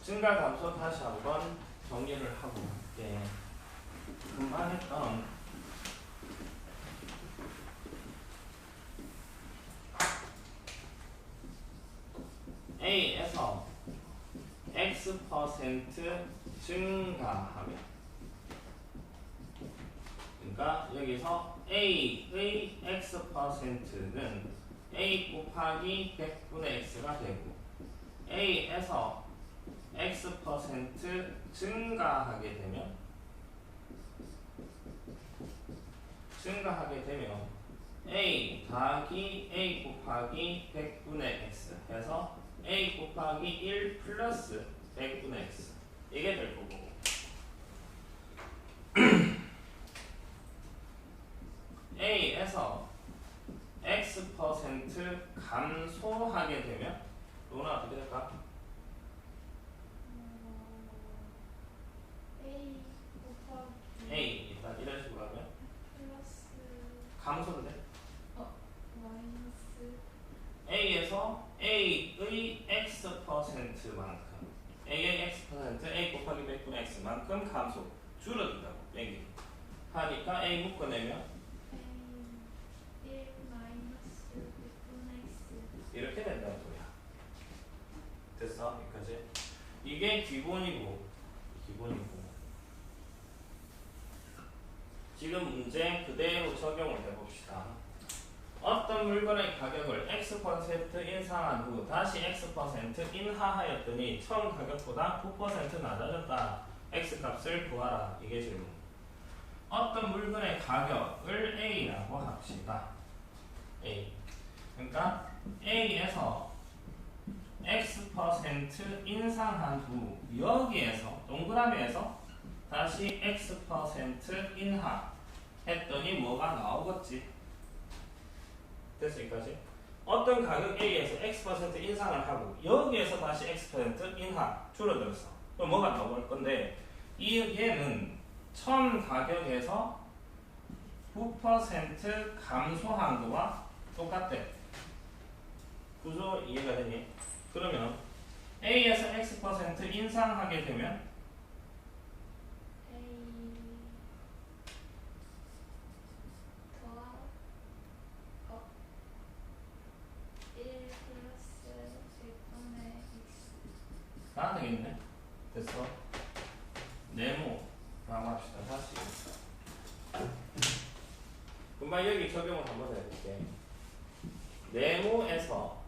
증가 감소 다시 한번 정리를 하고 갈게. 금방 했던 A에서 X% 증가하면, 그러니까 여기서 A의 X%는 A 곱하기 100분의 X가 되고, A에서 X% 증가하게 되면 A 더하기 A 곱하기 100분의 X 해서 A 곱하기 1 플러스 100분의 X 이게 될 거고, A에서 X% 감소하게 되면 로나 어떻게 될까? A 일단 이런 식으로 하면 플러스 감소도 돼. 마이너스 A에서 A의 X%만큼 A의 X% A 곱하기 100분의 X만큼 감소 줄어든다고 빼기 하니까 A 묶어내면 A 1 마이너스 100분의 X 이렇게 된다는 소리야. 됐어? 여기까지. 이게 기본이고 지금 문제 그대로 적용을 해봅시다. 어떤 물건의 가격을 X% 인상한 후 다시 X% 인하하였더니 처음 가격보다 9% 낮아졌다. X값을 구하라. 이게 질문. 어떤 물건의 가격을 A라고 합시다. A. 그러니까 A에서 X% 인상한 후 여기에서 동그라미에서 다시 X% 인하 했더니 뭐가 나오겠지? 됐어? 여기까지? 어떤 가격 A에서 X% 인상을 하고 여기에서 다시 X% 인하 줄어들었어. 그럼 뭐가 나올 건데 얘는 처음 가격에서 9% 감소한 거와 똑같대. 구조 이해가 되니? 그러면 A에서 X% 인상하게 되면 A 더하 1 플러스 100분의 X 다 되겠네. 됐어. 네모라고 합시다. 다시 금방 여기 적용을 한번 해볼게. 네모에서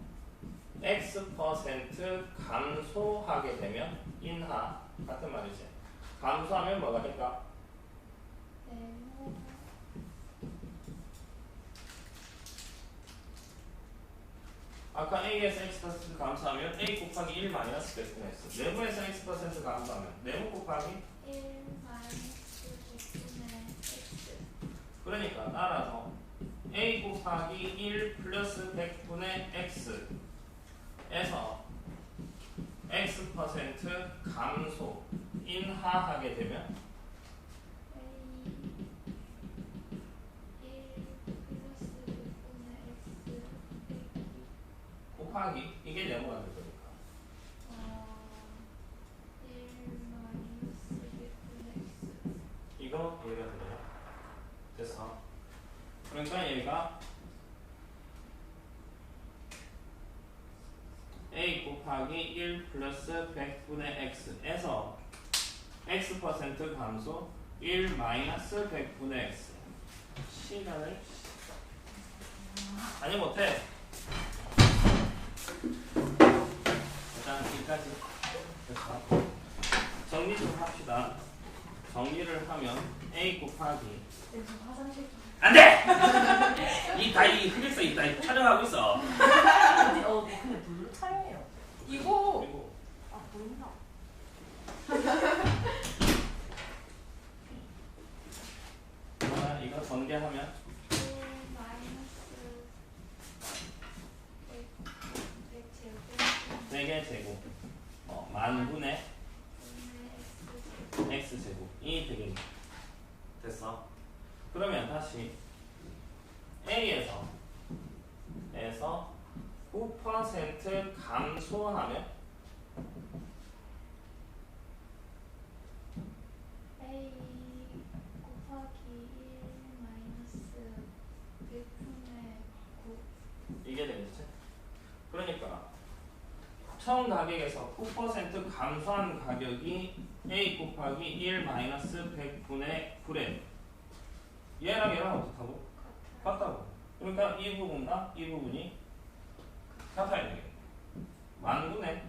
X% 감소하게 되면 인하 같은 말이지. 감소하면 뭐가 될까? 네모 아까 A에서 X% 감소하면 A 곱하기 1 마이너스 100분의 X. 네모에서 X% 감소하면 네모 곱하기 1 마이너스 100분의 X 그러니까 따라서 A 곱하기 1 플러스 100분의 X에서 X% 감소 인하하게 되면 A 1 플러스 100분의 X 곱하기 이게 네모가 될 거니까 1 마이너스 100분의 X 이거 이해가 되나요? 됐어. 그러니까 얘가 A 곱하기 1 플러스 100분의 X에서 X% 감소 1 마이너스 100분의 X 시간을 아니 못해. 일단 여기까지 됐어. 정리 좀 합시다. 정리를 하면 A 곱하기 네, 저 화장실 좀 안돼! 이 흑역사 있다. 촬영하고 있어. 근데 물로 촬영해요. 이거 그리고 보인다. 이거 전개하면 1 마이너스 100 4개 제곱 만분의 분의 x제곱이 되겠네. 됐어. 그러면 다시 A에서 9% 감소하면 이게 되겠지. 그러니까 처음 가격에서 9% 감소한 가격이 A 곱하기 1 마이너스 100분의 9래. 얘랑 어떻다고? 같다고. 그러니까 이 부분과 이 부분이 같아야 되겠네. 만분의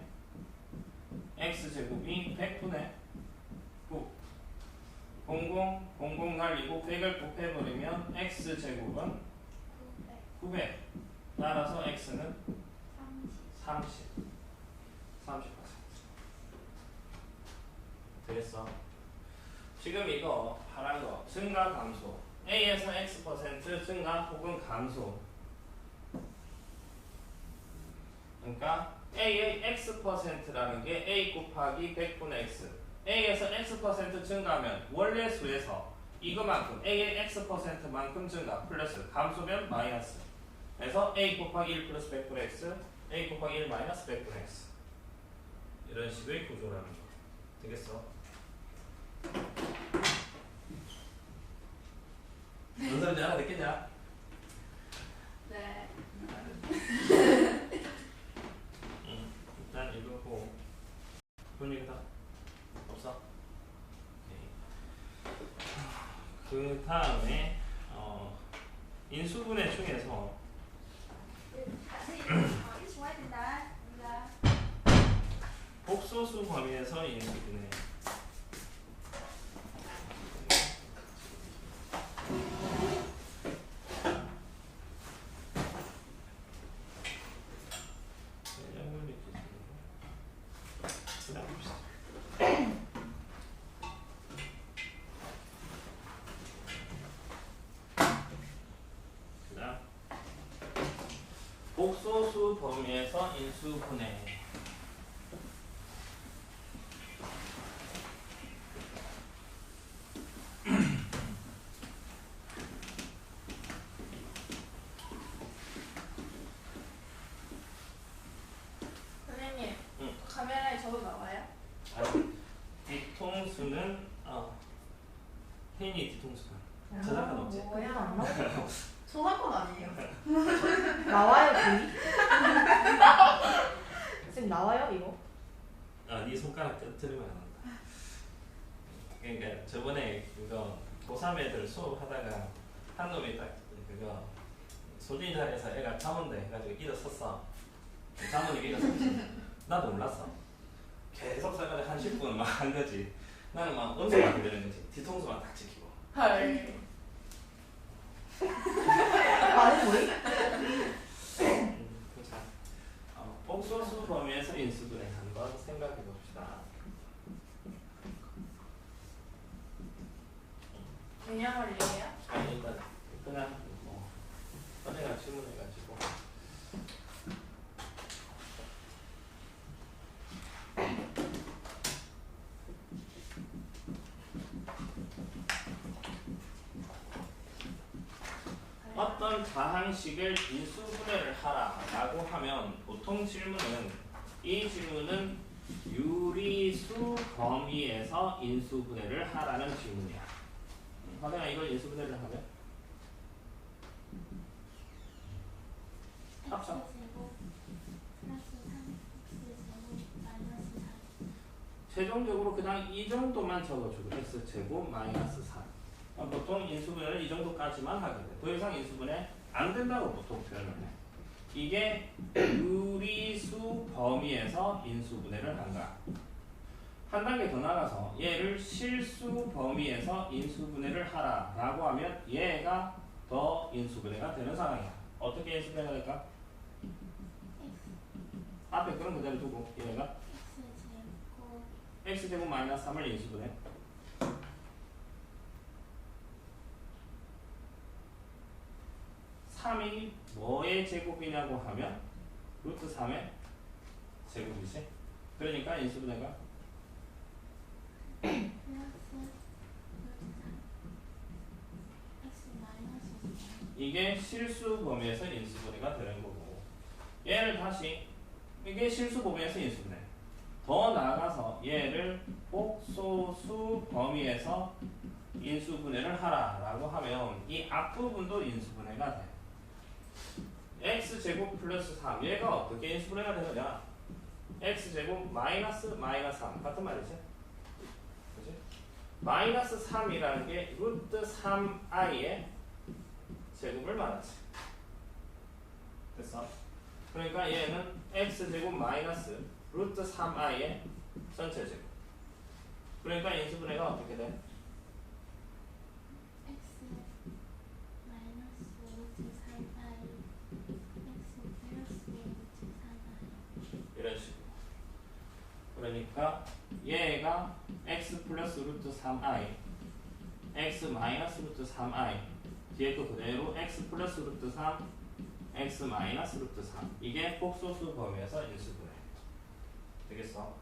x제곱이 100분의 9 00 날리고 100을 곱해버리면 x제곱은 900 따라서 x는 30 되겠어. 지금 이거 하란 거 증가 감소 A에서 X% 증가 혹은 감소. 그러니까 A의 X%라는 게 A 곱하기 100분의 X. A에서 X% 증가하면 원래 수에서 이거만큼 A의 X%만큼 증가 플러스 감소면 마이너스. 그래서 A 곱하기 1 플러스 100분의 X, A 곱하기 1 마이너스 100분의 X. 이런 식의 구조라는 거. 되겠어? 무슨 소리인지 알아듣겠냐? 네. 일단 읽고 본 얘기다 없어? 그 다음에 인수분해 중에서 복소수 범위에서 인수분해. 복소수 범위에서 인수분해. 선생님, 응. 카메라에 저도 나와요? 아니, 뒤통수는 혜인이 뒤통수가 저작권 없지? 뭐야 안 나와? 저작권 아니에요. 나와요 거의? 지금 나와요 이거? 네 손가락 떨어뜨리면 안 한다. 그러니까 저번에 그거 고3 애들 수업하다가 한 놈이 딱 그거 소진이 자리에서 애가 자문대 해가지고 일어섰어. 자문이 일어섰지. 나도 몰랐어. 계속 써가지고 한 10분 막 한 거지. 나는 막 음성만 들리는 거지. 뒤통수만 딱 지키고. 헐. 아니 뭐이? 자, 복소수 범위에서 인수분해 한번 생각해 봅시다. 그냥 원리예요? 아니 일단 그냥 언니가 질문해가지고. 어떤 다항식을 인수분해를 하라라고 하면 보통 질문은 이 질문은 유리수 범위에서 인수분해를 하라는 질문이야. 화대가 이걸 인수분해를 하면 합성. 최종적으로 그냥 이 정도만 적어주고 x제곱 마이너스 4. 보통 인수분해를 이 정도까지만 하게 돼. 더 이상 인수분해 안 된다고 보통 표현을 해. 이게 유리수 범위에서 인수분해를 한다. 한 단계 더 나가서 얘를 실수 범위에서 인수분해를 하라 라고 하면 얘가 더 인수분해가 되는 상황이야. 어떻게 인수분해가 될까? 앞에 그런 그대로 두고 얘가 x제곱 마이너스 3을 인수분해. 3이 뭐의 제곱이냐고 하면 루트 3의 제곱이지. 그러니까 인수분해가 이게 실수 범위에서 인수분해가 되는 거고, 얘를 다시 이게 실수 범위에서 인수분해. 더 나아가서 얘를 복소수 범위에서 인수분해를 하라라고 하면 이 앞부분도 인수분해가 돼. x제곱 플러스 3 얘가 어떻게 인수분해가 되느냐? x제곱 마이너스 3 같은 말이지? 그치? 마이너스 3이라는 게 루트 3i의 제곱을 말하지. 됐어? 그러니까 얘는 x제곱 마이너스 루트 3i의 전체 제곱. 그러니까 인수분해가 어떻게 돼? x 마이너스 루트 3i x 플러스 루트 3i 이런 식으로. 그러니까 얘가 x 플러스 루트 3i x 마이너스 루트 3i 뒤에 거 그대로 x 플러스 루트 3 x 마이너스 루트 3 이게 폭소수 범위에서 인수분해 되겠어?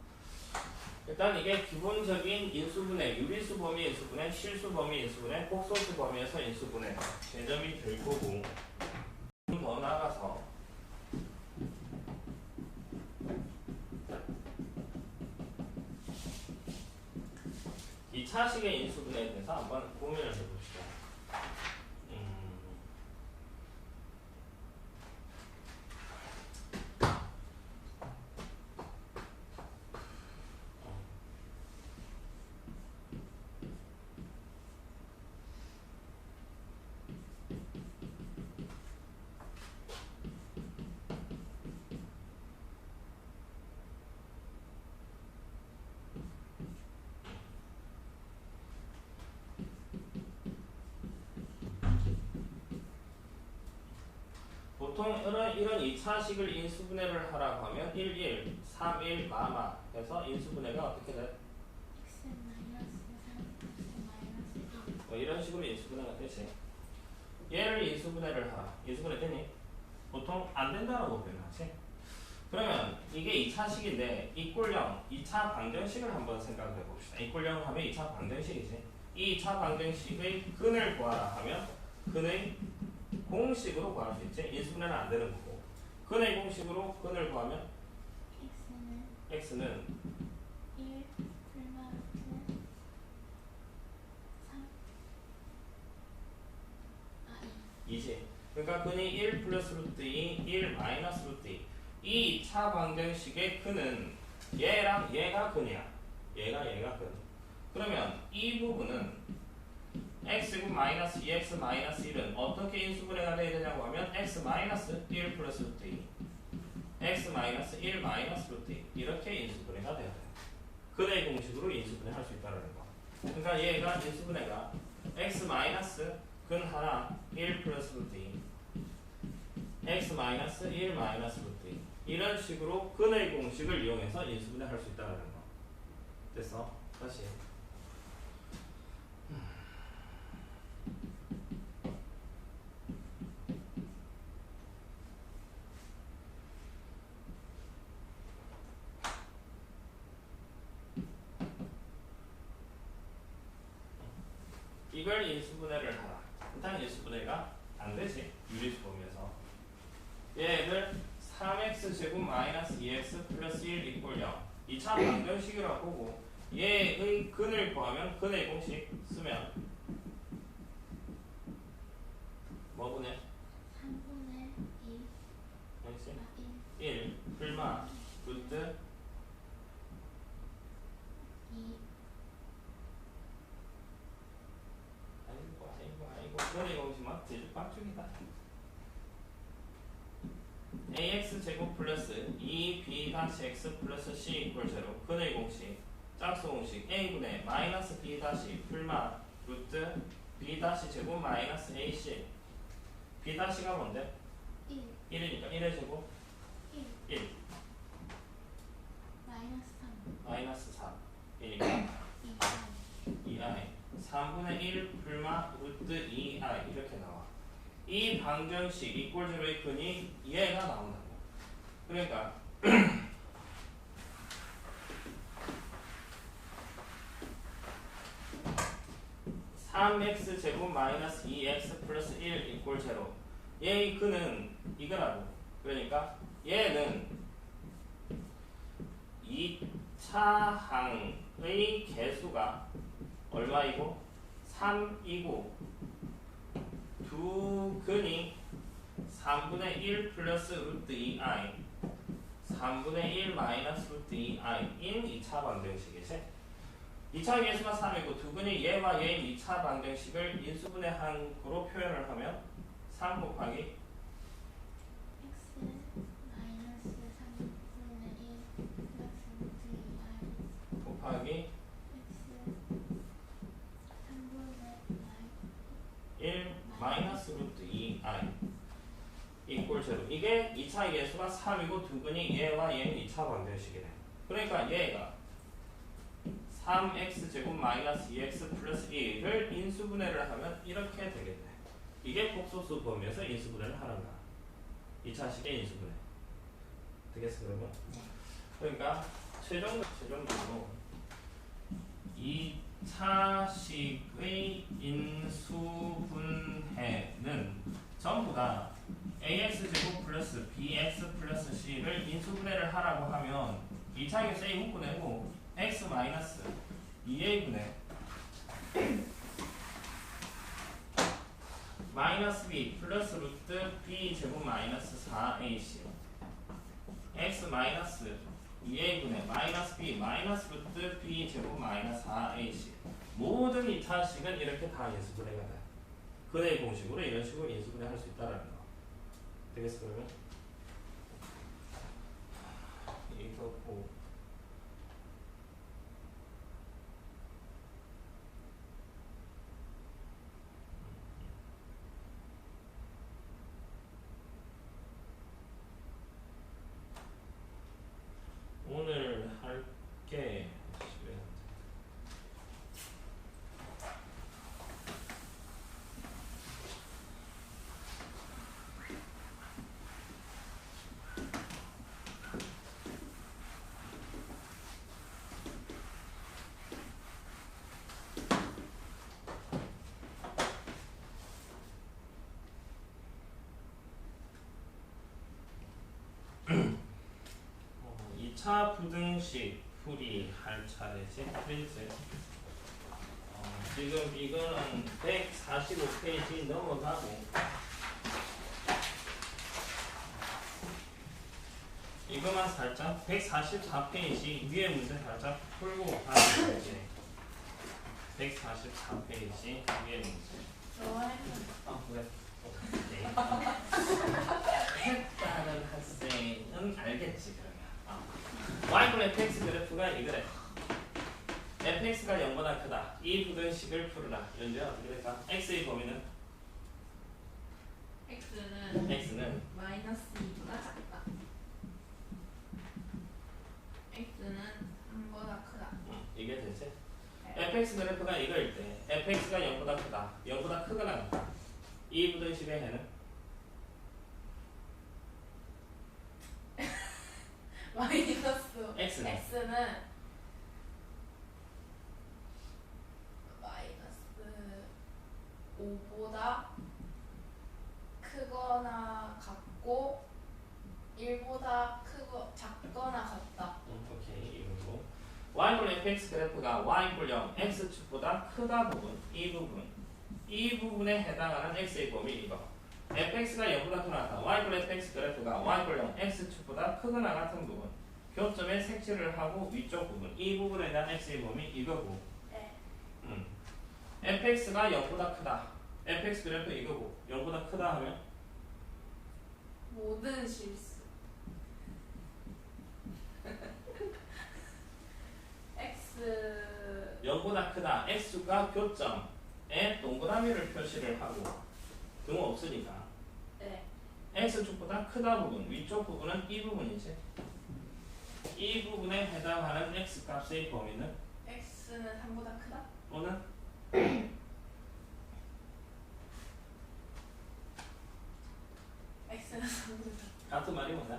일단 이게 기본적인 인수분해 유리수 범위 인수분해 실수 범위 인수분해 폭소수 범위에서 인수분해 개념이 될 거고 좀 더 나가서 2차식의 인수분해에 대해서 한번 고민을 해봅시다. 보통 이런 2차식을 인수분해를 하라고 하면 1, 1, 3, 1, 마마 해서 인수분해가 어떻게 돼? x 마이너스 3 x 마이너스 1 뭐 이런 식으로 인수분해가 되지. 얘를 인수분해를 하라. 인수분해 되니? 보통 안 된다라고 표현하지. 그러면 이게 2차식인데 이꼴형 2차 방정식을 한번 생각해 봅시다. 이꼴형 하면 2차 방정식이지. 이 2차 방정식의 근을 구하라 하면 근의 공식으로 구할 수 있지. 인수분해는 안 되는 거고. 근의 공식으로 근을 구하면 x는 1 플러스 3 2지. 그러니까 근이 1 플러스 루트 2, 1 마이너스 루트 2. 이 2차 방정식의 근은 얘랑 얘가 근이야. 얘가 근. 그러면 이 부분은 x제곱 마이너스 2x 마이너스 1은 어떻게 인수분해가 돼야 되냐고 하면 x 마이너스 1 플러스 루트 2 x 마이너스 1 마이너스 루트 2 이렇게 인수분해가 돼야 돼요. 근의 공식으로 인수분해 할 수 있다는 거. 그러니까 얘가 인수분해가 x 마이너스 근 하나 1 플러스 루트 2 x 마이너스 1 마이너스 루트 2 이런 식으로 근의 공식을 이용해서 인수분해 할 수 있다는 거. 됐어? 다시 이걸 인수분해를 하라. 일단 인수분해가 안 되지. 유리수 범위에서. 얘를 3x 제곱 마이너스 2x 플러스 1 이꼴 0. 2차 방정식이라고 보고 얘의 근을 구하면 근의 공식 쓰면 뭐 분해? 3분의 2 그렇지? 1 1 풀마 루트 2 아이고 근의 공식 막 뒤죽박죽이다. ax 제곱 플러스 2b-x 플러스 c 이퀄 0 근의 공식 짝수 공식 a분의 마이너스 b 다시 풀마 루트 b 다시 제곱 마이너스 ac b 다시가 뭔데? 1 1이니까 1의 제곱 1 1 마이너스 3 마이너스 3이니까 2 2i 3분의 1 풀마 루트 2i 이렇게 나와. 이 방정식 이꼴 제로의 근이 얘가 나온다고. 그러니까 3x 제곱 마이너스 2x 플러스 1 이꼴 제로. 얘의 근은 이거라고. 그러니까 얘는 2차항의 개수가 얼마이고 3이고 두 근이 3분의 1 플러스 루트 2i 3분의 1 마이너스 루트 2i 인 2차 방정식이지. 2차 계수가 3이고 두근이 얘와 얘인 2차 방정식을 인수분해 한 거로 표현을 하면 3 곱하기 x 마이너스 3분의 1 플러스 루트 2i 곱하기 x 3분의 1 마이너스 루트 2i 이꼴 제로. 이게 2차 계수가 3이고 두근이 얘와 얘인 2차 방정식이래. 그러니까 얘가 3x제곱 마이너스 2x 플러스 2를 인수분해를 하면 이렇게 되겠네. 이게 복소수 범위에서 인수분해를 하는 거야. 2차식의 인수분해. 되겠어 그러면? 그러니까 최종적으로 2차식의 인수분해는 전부 다 ax제곱 플러스 bx 플러스 c를 인수분해를 하라고 하면 2차에서 a 묶어내고 x 마이너스 2a분의 마이너스 b 플러스 루트 b 제곱 마이너스 4ac x 마이너스 2a분의 마이너스 b 마이너스 루트 b 제곱 마이너스 4ac 모든 2차식은 이렇게 다 인수분해가 돼. 근의 공식으로 이런 식으로 인수분해 할 수 있다라는 거. 되겠어 그러면? 이거 고 오늘 할게 이 2차 부등식 풀이할 차례지. 프린트. 지금 이거는 145페이지 넘어가고 이거만 살짝 144페이지 위에 문제 살짝 풀고 가야지. 144페이지 위에 문제. 좋아했는데. 그래. 했다는 학생은 알겠지 그러면. y분 fx 그래프가 이거래. fx가 0보다 크다. 이 부등식을 풀어라. 연주야 어떻게 될까? x의 범위는? x는 마이너스 2보다 작다. x는 3보다 크다. 이게 되지? fx 그래프가 이거일 때 fx가 0보다 크다. 0보다 크거나 같다. 이 부등식의 해는? 마이너스 x는? x는 마이너스 5보다 크거나 같고 1보다 크고 작거나 같다. 오케이 이거고. y분 fx 그래프가 y분 0 x축보다 크다 부분 이 부분에 해당하는 x의 범위 이거. fx가 0보다 크거나 같다. y분 fx 그래프가 y분 0 x축보다 크거나 같은 부분. 교점에 색칠을 하고 위쪽 부분 이 부분에 대한 x의 범위 이거고. 네. fx가 0보다 크다. fx 그래프 이거고 0보다 크다 하면 모든 실수. x 0보다 크다. x가 교점에 동그라미를 표시를 하고 등 없으니까 네. x축보다 크다 부분 위쪽 부분은 이 부분이지. 이 부분에 해당하는 x값의 범위는 x는 3보다 크다. 또는 x는 3보다 같은 말이 뭐냐?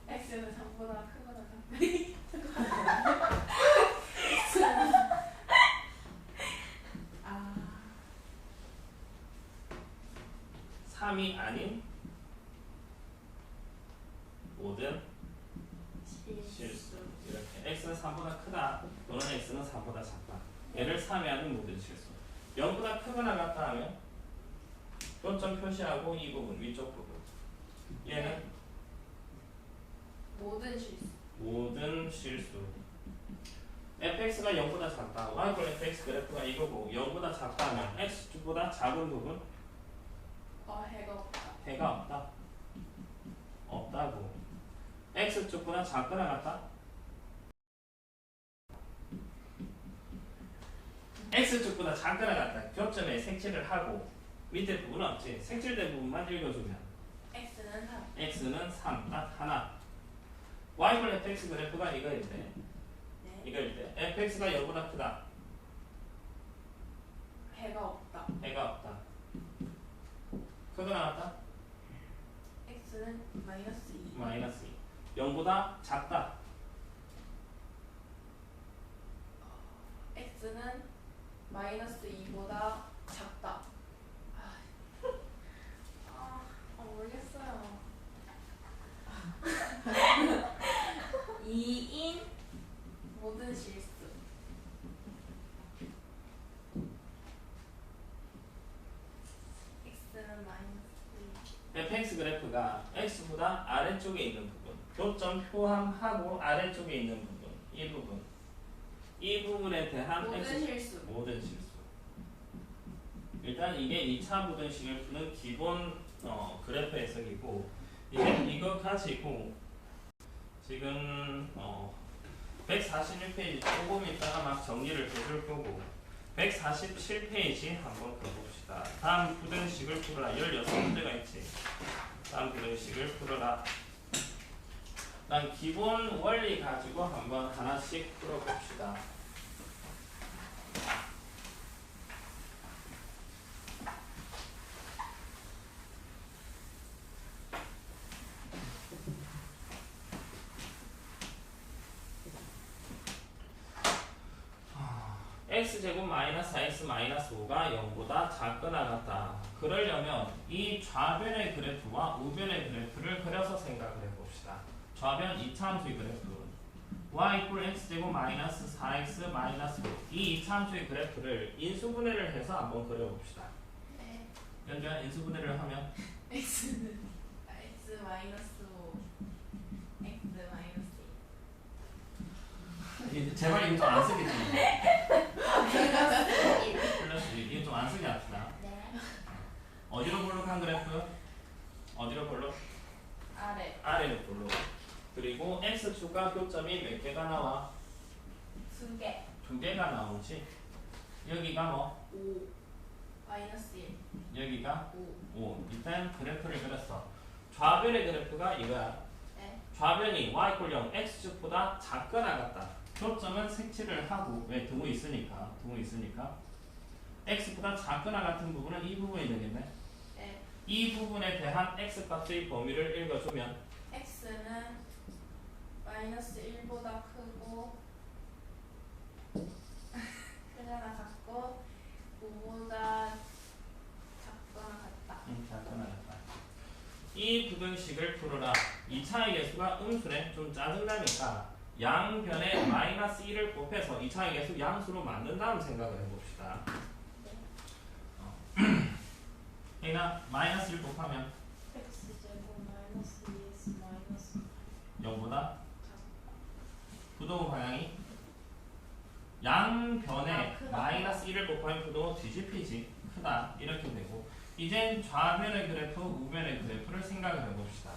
x는 3보다 크거나 같다. 아 3이 아닌 모든 실수. 이렇게 x는 3보다 크다 또는 x는 3보다 작다. 얘를 3이 아닌 모든 실수. 0보다 크거나 같다 하면 교점 표시하고 이 부분 위쪽 부분 얘는 모든 실수. 모든 실수. fx가 0보다 작다. y꼴 fx 그래프가 이거고 0보다 작다면 x축보다 작은 부분 해가 없다. 해가 없다. 없다고. x축보다 작거나 같다. x축보다 작거나 같다. 교점에 색칠을 하고 밑에 부분은 없지. 색칠된 부분만 읽어주면 x는 3. x는 3. 딱 하나. y꼴 fx 그래프가 이거일 때 네. 이거일 때 fx가 0보다 크다. 해가 없다. 해가 없다. 크거나 같다. x는 마이너스 2. 마이너스 2. 0보다 작다. x는 마이너스 2보다 작다. 모르겠어요. 2인 모든 실수. x는 마이너스 fx 그래프가 x보다 아래쪽에 있는 부분, 교점 포함하고 아래쪽에 있는 부분, 이 부분에 대한 2. 모든 x 실수. 모든 실수. 일단 이게 2차 부등식을 푸는 기본 그래프 해석이고, 이제 이거 가지고 지금 146페이지 조금 있다가 막 정리를 해줄 거고 147페이지 한번 가봅시다. 다음 부등식을 풀어라. 16문제가 있지. 다음 부등식을 풀어라. 난 기본 원리 가지고 한번 하나씩 풀어봅시다. x제곱 마이너스 4x 마이너스 5가 0보다 작거나 같다. 그러려면 이 좌변의 그래프와 우변의 그래프를 그려서 생각을 해봅시다. 좌변 2차함수의 그래프 y 이퀄 x제곱 마이너스 4x 마이너스 5. 이 2차함수의 그래프를 인수분해를 해서 한번 그려봅시다. 네. 연주야 인수분해를 하면 x는 x 마이너스 5. x 마이너스 제발 이거 좀 안 쓰겠지. 2. 플러스 1. 플러스 이거 좀 안 쓰게 합시다. 네. 어디로 볼록한 그래프? 어디로 볼록? 아래. 아래로 볼록. 그리고 x축과 교점이 몇 개가 나와? 2개. 2개가 나오지. 여기가 뭐? 5. 마이너스 1. 여기가 5. 5. 일단 그래프를 그렸어. 좌변의 그래프가 이거야. 네. 좌변이 y 꼴 0 x축보다 작거나 같다. 교점은 색칠을 하고 왜 등호 있으니까 x보다 작거나 같은 부분은 이 부분이 되겠네. 네. 이 부분에 대한 x 값의 범위를 읽어주면 x는 마이너스 1보다 크고 크거나 같고 5보다 작거나 같다. 작거나 같다. 이 부등식을 풀어라. 2차의 개수가 음수네. 좀 짜증나니까 양변에 마이너스 1을 곱해서 2차의 개수 양수로 만든 다음 생각을 해봅시다. 혜인아 마이너스 1 곱하면 x제곱 마이너스 2x 마이너스 0보다 부동호 방향이 양변에 크다. 마이너스 1을 곱하면 부동호 뒤집히지. 크다. 이렇게 되고 이젠 좌변의 그래프, 우변의 그래프를 생각을 해봅시다.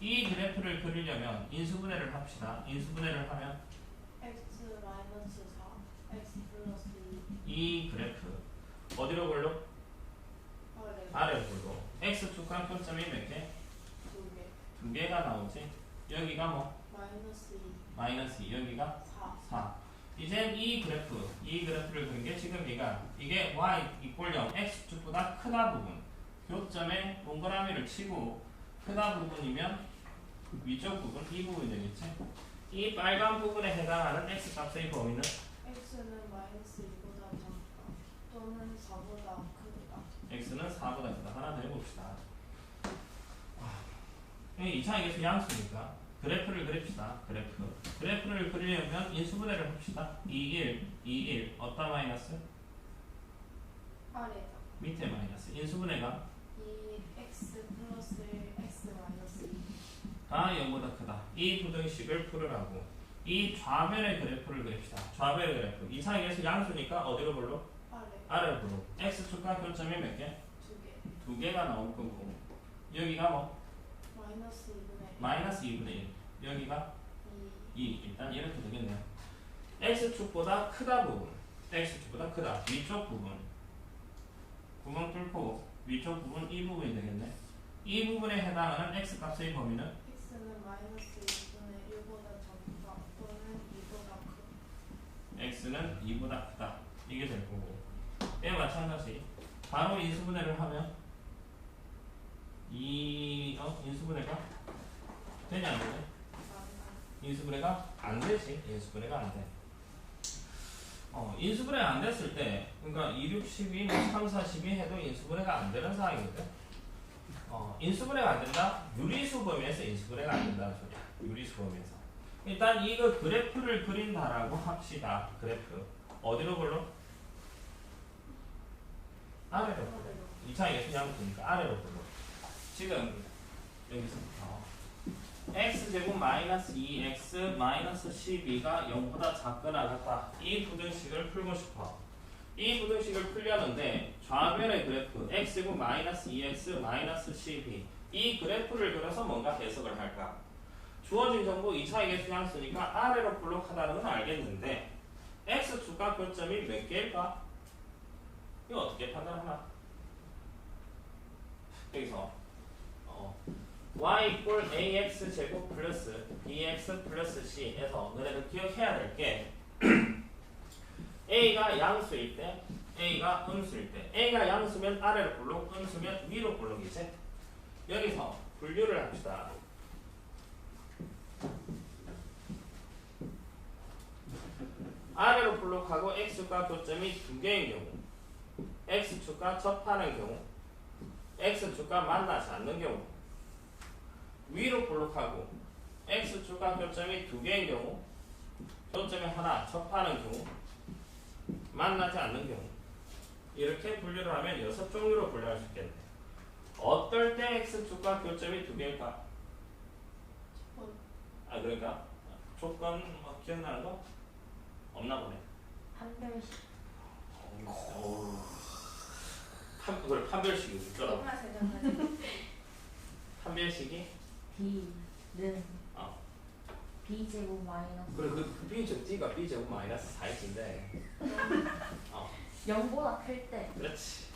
이 그래프를 그리려면 인수분해를 합시다. 인수분해를 하면 x 마이너스 4 x 플러스 2 이 그래프 어디로 볼록? 아래 아래로 볼록. x축과 표점이 몇 개? 2개 2개가 나오지. 여기가 뭐? 마이너스 2 마이너스 2. 여기가 4 4. 이젠 이 그래프를 그린 게 지금 이게 y 이꼴 0 x축보다 크다 부분. 교점에 동그라미를 치고 크다 부분이면 위쪽 부분, 이 부분이 되겠지. 이 빨간 부분에 해당하는 x 값의 범위는 x는 마이너스 2보다 작다 또는 4보다 크다 x는 4보다 크다. 하나 더 해봅시다. 이 2차의 개수 양수니까 그래프를 그립시다. 그래프를 그리려면 인수분해를 합시다. 2, 1, 2, 1 어디다 마이너스? 아래다 밑에 마이너스. 인수분해가 2x 플러스 1 x 마이너스 가 0보다 크다. 이 부등식을 풀으라고. 이 좌변의 그래프를 그립시다. 좌변의 그래프. 이상의 계수 양수니까 어디로 불러? 아래 아래로 불러. x축과 교점이 몇 개? 2개. 두 개가 나올 거고. 여기가 뭐? 마이너스 2분의 마이너스 2분의 1. 여기가 2. 2. 일단 이렇게 되겠네요. x축보다 크다 부분. x축보다 크다. 위쪽 부분. 구멍 뚫고 위쪽 부분 이 부분이 되겠네. 이 부분에 해당하는 x값의 범위는 x는 마이너스 2분의 1보다 작다 또는 2보다 크다. x는 2보다 크다. 이게 될 거고. 얘 마찬가지. 바로 인수분해를 하면 인수분해가 되냐 안 되냐? 인수분해가 안 되지. 인수분해가 안 돼. 인수분해가 안 됐을 때, 그러니까 2, 6, 12, 3, 4, 12 해도 인수분해가 안 되는 상황이거든. 인수분해가 안 된다? 유리수 범위에서 인수분해가 안 된다는 소리야. 유리수 범위에서. 일단 이거 그래프를 그린다라고 합시다. 그래프. 어디로 불러? 아래로 불러. 2차 예수 양수니까 아래로 불러. 지금 여기서부터 x제곱 마이너스 2x 마이너스 12가 0보다 작거나 같다. 이 부등식을 풀고 싶어. 이 부등식을 풀려는데 좌변의 그래프 x제곱 마이너스 2x 마이너스 12 이 그래프를 그려서 뭔가 해석을 할까? 주어진 정보 2차의 계수 양수니까 아래로 볼록하다는 건 알겠는데 x축과 교점이 몇 개일까? 이거 어떻게 판단하나? 여기서 y 이꼴 ax 제곱 플러스 bx 플러스 c에서 너네들 기억해야 될 게 a가 양수일 때 a가 음수일 때 a가 양수면 아래로 볼록 음수면 위로 볼록이지. 여기서 분류를 합시다. 아래로 볼록하고 x축과 교점이 두 개인 경우 x축과 접하는 경우 x축과 만나지 않는 경우 위로 볼록하고 x축과 교점이 두 개인 경우 교점이 하나 접하는 경우 만나지 않는 경우 이렇게 분류를 하면 6종류로 분류할 수 있겠네. 어떨 때 x축과 교점이 두 개일까? 그러니까 조건 기억나는 거? 없나 보네. 판별식. 그래 판별식이 있더라고. 조금만 세정하지. 판별식이 b는 b제곱 마이너스 그래 그 b제곱 d가 b제곱 마이너스 4x인데 0보다 클 때 그렇지.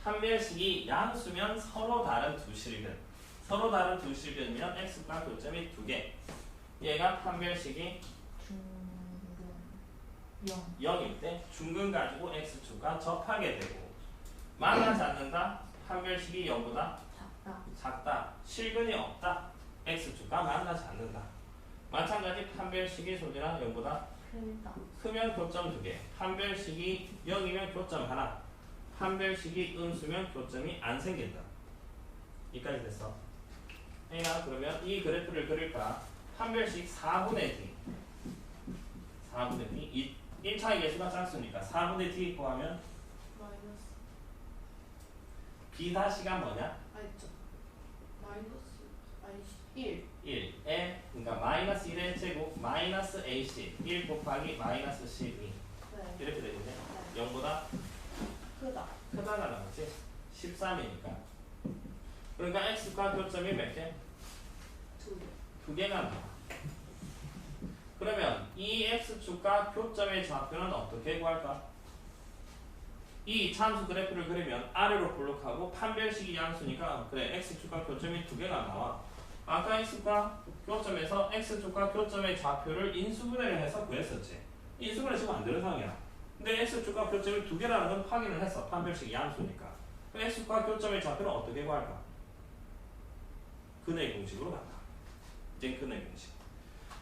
판별식이 양수면 서로 다른 두 실변 서로 다른 두 실변이면 x과 교점이 두 개. 얘가 판별식이 중근 0일 때 중근 가지고 x축과 접하게 되고 만나지 않는다. 판별식이 0보다 작다. 실근이 없다. x축과 만나지 않는다. 마찬가지 판별식이 소진한 0보다 크다. 크면 교점 두 개. 판별식이 0이면 교점 하나. 판별식이 음수면 교점이 안 생긴다. 여기까지 됐어. 그러니까 그러면 이 그래프를 그릴까? 판별식 4분의 d 4분의 d 1차의 계수가 짝수니까 4분의 d 구하면 마이너스 b 다시가 뭐냐? 아니죠. 마이너스 아니 1. 1에 그러니까 마이너스 1의 제곱 마이너스 ac 1 곱하기 마이너스 12 네. 이렇게 되겠네. 네. 0보다 크다. 크다가 나오지 13이니까 그러니까 x과 교점이 몇 개? 2개. 두 개가 나와. 그러면 이 x축과 교점의 좌표는 어떻게 구할까? 이 참수 그래프를 그리면 아래로 볼록하고 판별식이 양수니까 그래 x축과 교점이 두 개가 나와. 아까 x축과 교점에서 x축과 교점의 좌표를 인수분해를 해서 구했었지. 인수분해 지금 안 되는 상황이야. 근데 x축과 교점이 두 개라는 건 확인을 했어. 판별식이 양수니까. 그럼 x축과 교점의 좌표는 어떻게 구할까? 근의 공식으로 간다. 이제 근의 공식.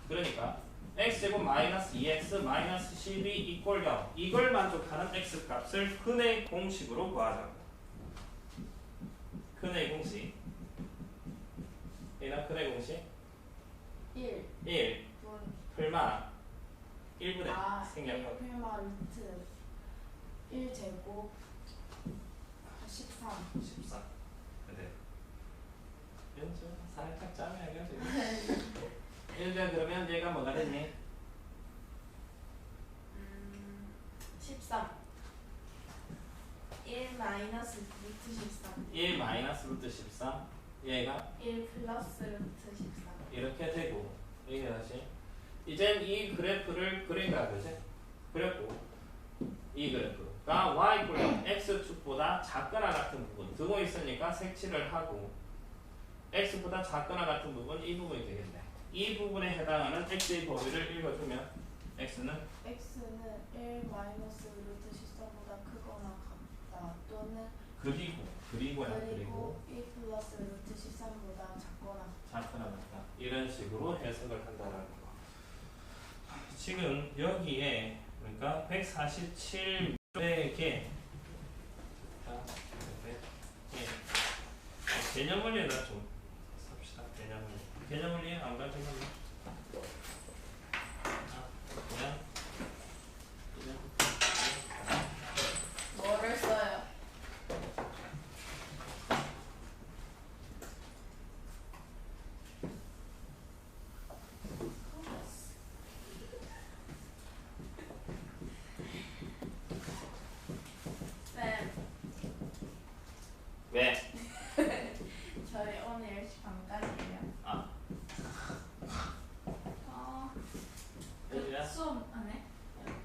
그러니까 x제곱 마이너스 2x 마이너스 12 이꼴 0 이걸 만족하는 x값을 근의 공식으로 구하자고. 근의 공식 얘는 근의 공식 1. 1 풀마 1분의 생략하고 1풀마 루트 1제곱 13. 14 그래 4 살짝 짜매가지고. 일단 그러면 얘가 뭐가 됐니? 13 1 마이너스 루트 13 1 마이너스 루트 13 얘가 1 플러스 루트 13 이렇게 되고 이게 다시 이젠 이 그래프를 그린다 그지? 그렸고 이 그래프가 y = x축보다 작거나 같은 부분 두고 있으니까 색칠을 하고 x보다 작거나 같은 부분 이 부분이 되겠네. 이 부분에 해당하는 x의 범위를 읽어주면 x는 x는 1 마이너스 루트 13보다 크거나 같다 또는 그리고야 그리고 1 플러스 루트 13보다 작거나 작거나 같다 이런 식으로 해석을 한다는 거. 지금 여기에 그러니까 147쪽에 개념 원리에다 좀 삽시다. 개념 원리 안 가지고는 그냥 뭐를 써요? 쌤 왜? 저희 오늘 10시 반까지예요. 아 여기야? 수업 안 해?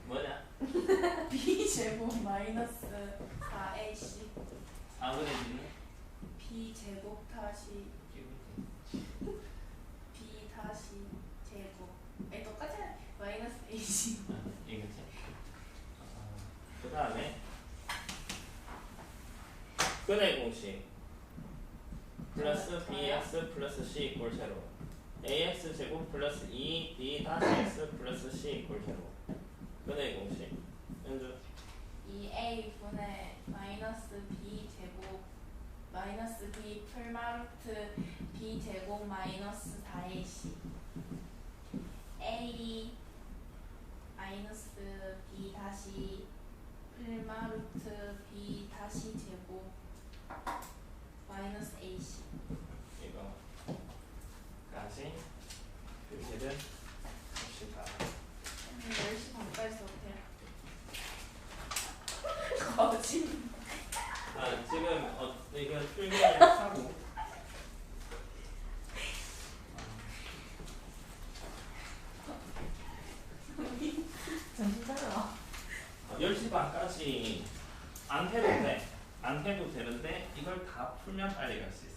뭐냐? b 제곱 마이너스 4ac 아그래지는 b 제곱 다시 b 다시 제곱 아니 똑같잖아. 마이너스 ac 이거지. 그 다음에 근의 공식 플러스 bx 플러스 c 이꼴 제로 ax 제곱 플러스 2b 다시 x 플러스 c 이꼴 제로 근의 공식 연주 2a 분의 마이너스 b 제곱 마이너스 b 풀마루트 b 제곱 마이너스 4ac a 마이너스 b 다시 풀마루트 b 다시 제곱 마이너스 ac 이거까지 표시를 합시다. 10시 반까지 어때요? 거짓말. 지금 이거 필기를 하고 정신 차려. 10시 반까지 안 해도 돼. 안 해도 되는데 이걸 다 풀면 빨리 갈 수 있어.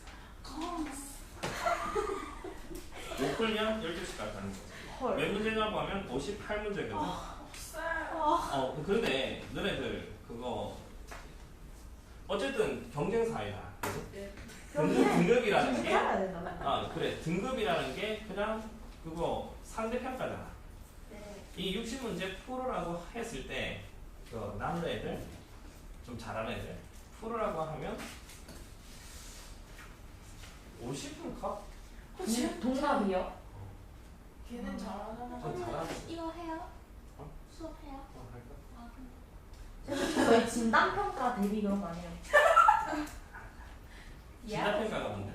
못 풀면 12시까지 하는 거지. 헐. 몇 문제냐고 하면 58문제거든. 없어요. 그런데 너네들 그거 어쨌든 경쟁사이다. 네. 등급이라는 정신 게 차려야 된다. 맨날. 그래. 등급이라는 게 그냥 그거 상대평가잖아. 네. 이 60문제 풀으라고 했을 때 그 남는 애들 좀 잘하는 애들 풀으라고 하면 50분 컷? 동갑이요? 걔는 잘하잖아. 좀 잘하는 이거 해요? 어? 수업해요? 할까? 아 근데 저희 진단평가 대비 그런 거 아니에요? 진단평가가 뭔데?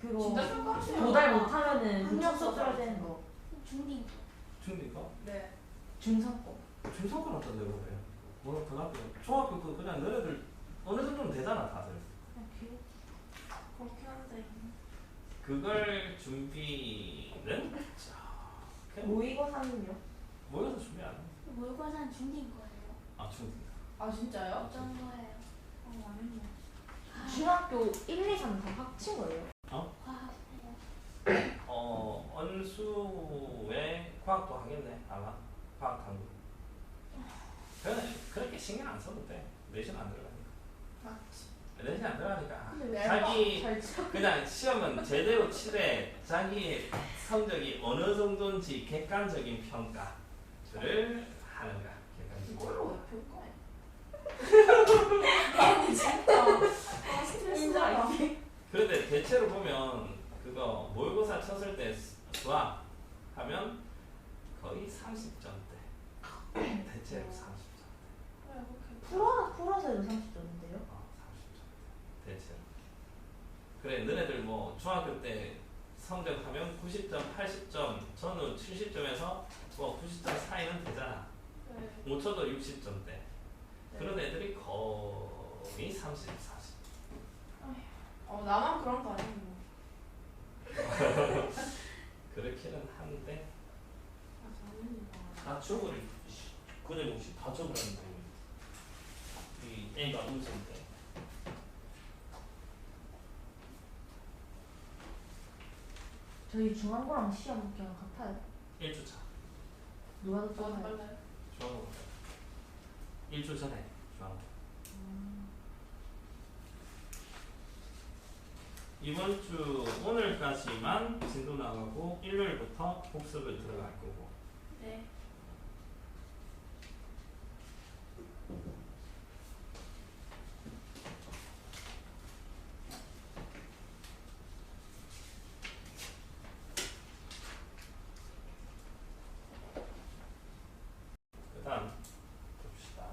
그거 진짜 평가하세요. 도달 못하면은 학력 학력 써줘야 써줘야 되는 거. 중딩. 중딩가? 네. 중상권. 중상권 어떤데 그래? 뭐 고등학교, 중학교 그냥 너네들 어느 정도는 되잖아 다들. 그렇긴 한데. 그걸 준비는 그냥 모의고사는요? 모여서 준비 안 해. 모의고사는 중딩 거예요. 아 중딩. 아 진짜요? 어떤 거예요? 아니요. 중학교 1, 2, 3 다 합친 거예요? 과학해요. 언수에 과학도 하겠네 아마 과학 탐구. 그렇게 신경 안 써도 돼. 내신 안 들어가니까. 맞지. 내신 안 들어가니까 근데 왜 자기 잘 쳐. 그냥 시험은 제대로 치되 자기 성적이 어느 정도인지 객관적인 평가를 하는가. 객관적인 이걸로 왜 평가해? 아니 진짜. 스트레스가. 그런데 대체로 보면 그거 모의고사 쳤을 때 수학 하면 거의 30점대. 대체로 30점. 풀어서 해도 30점인데요? 30점. 대체로. 그래 너네들 뭐 중학교 때 성적하면 90점, 80점, 전후 70점에서 뭐 90점 사이는 되잖아. 네. 못 쳐도 60점대. 네. 그런 애들이 거의 30, 40. 나만 그런 거 아니고. 그렇기는 한데 저는 다 쳐버리. 그네 공식 다 쳐버렸는데 이 A가 음수인데. 저희 중앙고랑 시험 그냥 같아요. 1주 차. 누가 더 저는 빨라요? 빨라요. 중앙고. 1주 전에 중앙고. 이번 주 오늘까지만 진도 나가고 일요일부터 복습을 들어갈 거고. 네. 그 다음 봅시다.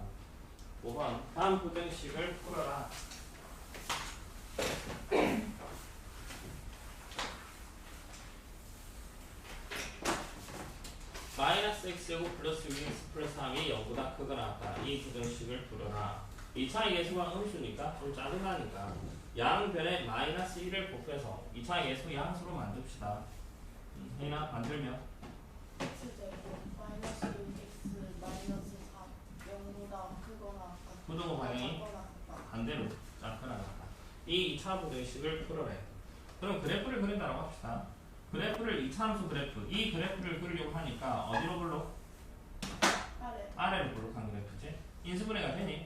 5번 다음 부등식을 풀어라. 마이너스 x제곱 플러스 6x 플러스 3이 0보다 크거나 같다. 이 부등식을 풀어라. 2차의 예수가 음수니까 좀 짜증나니까 양변에 마이너스 1을 곱해서 2차의 예수 양수로 만듭시다. 혜인아 만들면 x제곱 마이너스 6x 마이너스 3 0보다 크거나 같다. 부등호 방향이 작거나 같다. 반대로 작거나 같다. 이 2차 부등식을 풀어래. 그럼 그래프를 그린다고 합시다. 그래프를 2차 함수 그래프, 이 그래프를 그리려고 하니까 어디로 불러? 아래. 아래로 볼록한 그래프지. 인수분해가 되니?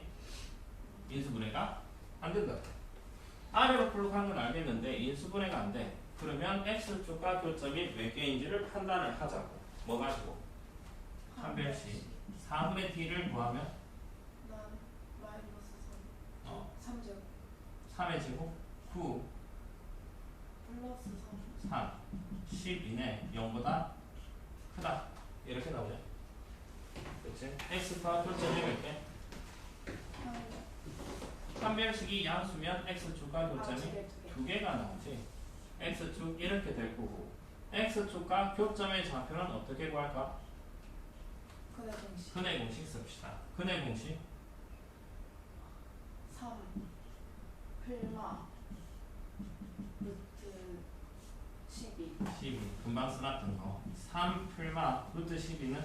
인수분해가 안 된다. 아래로 볼록한 건 알겠는데 인수분해가 안 돼. 그러면 x축과 교점이 몇 개인지를 판단을 하자고. 뭐 가지고? 한 별씩 4분의 t를 구하면 난 마이너스 3. 어, 3제곱 3의 제곱 9, 플러스 3. 3, 12네 0보다 크다. 이렇게 나오죠. 그치? x과 교점이 몇 개? 한 별씩이 양수면 x축과 교점이 두 개가 나오지. x축 이렇게 될 거고 x축과 교점의 좌표는 어떻게 구할까? 근의 공식 근의 공식 씁시다. 근의 공식 3 필마 루트 12 12 금방 써놨던 거 3 풀마 루트 12는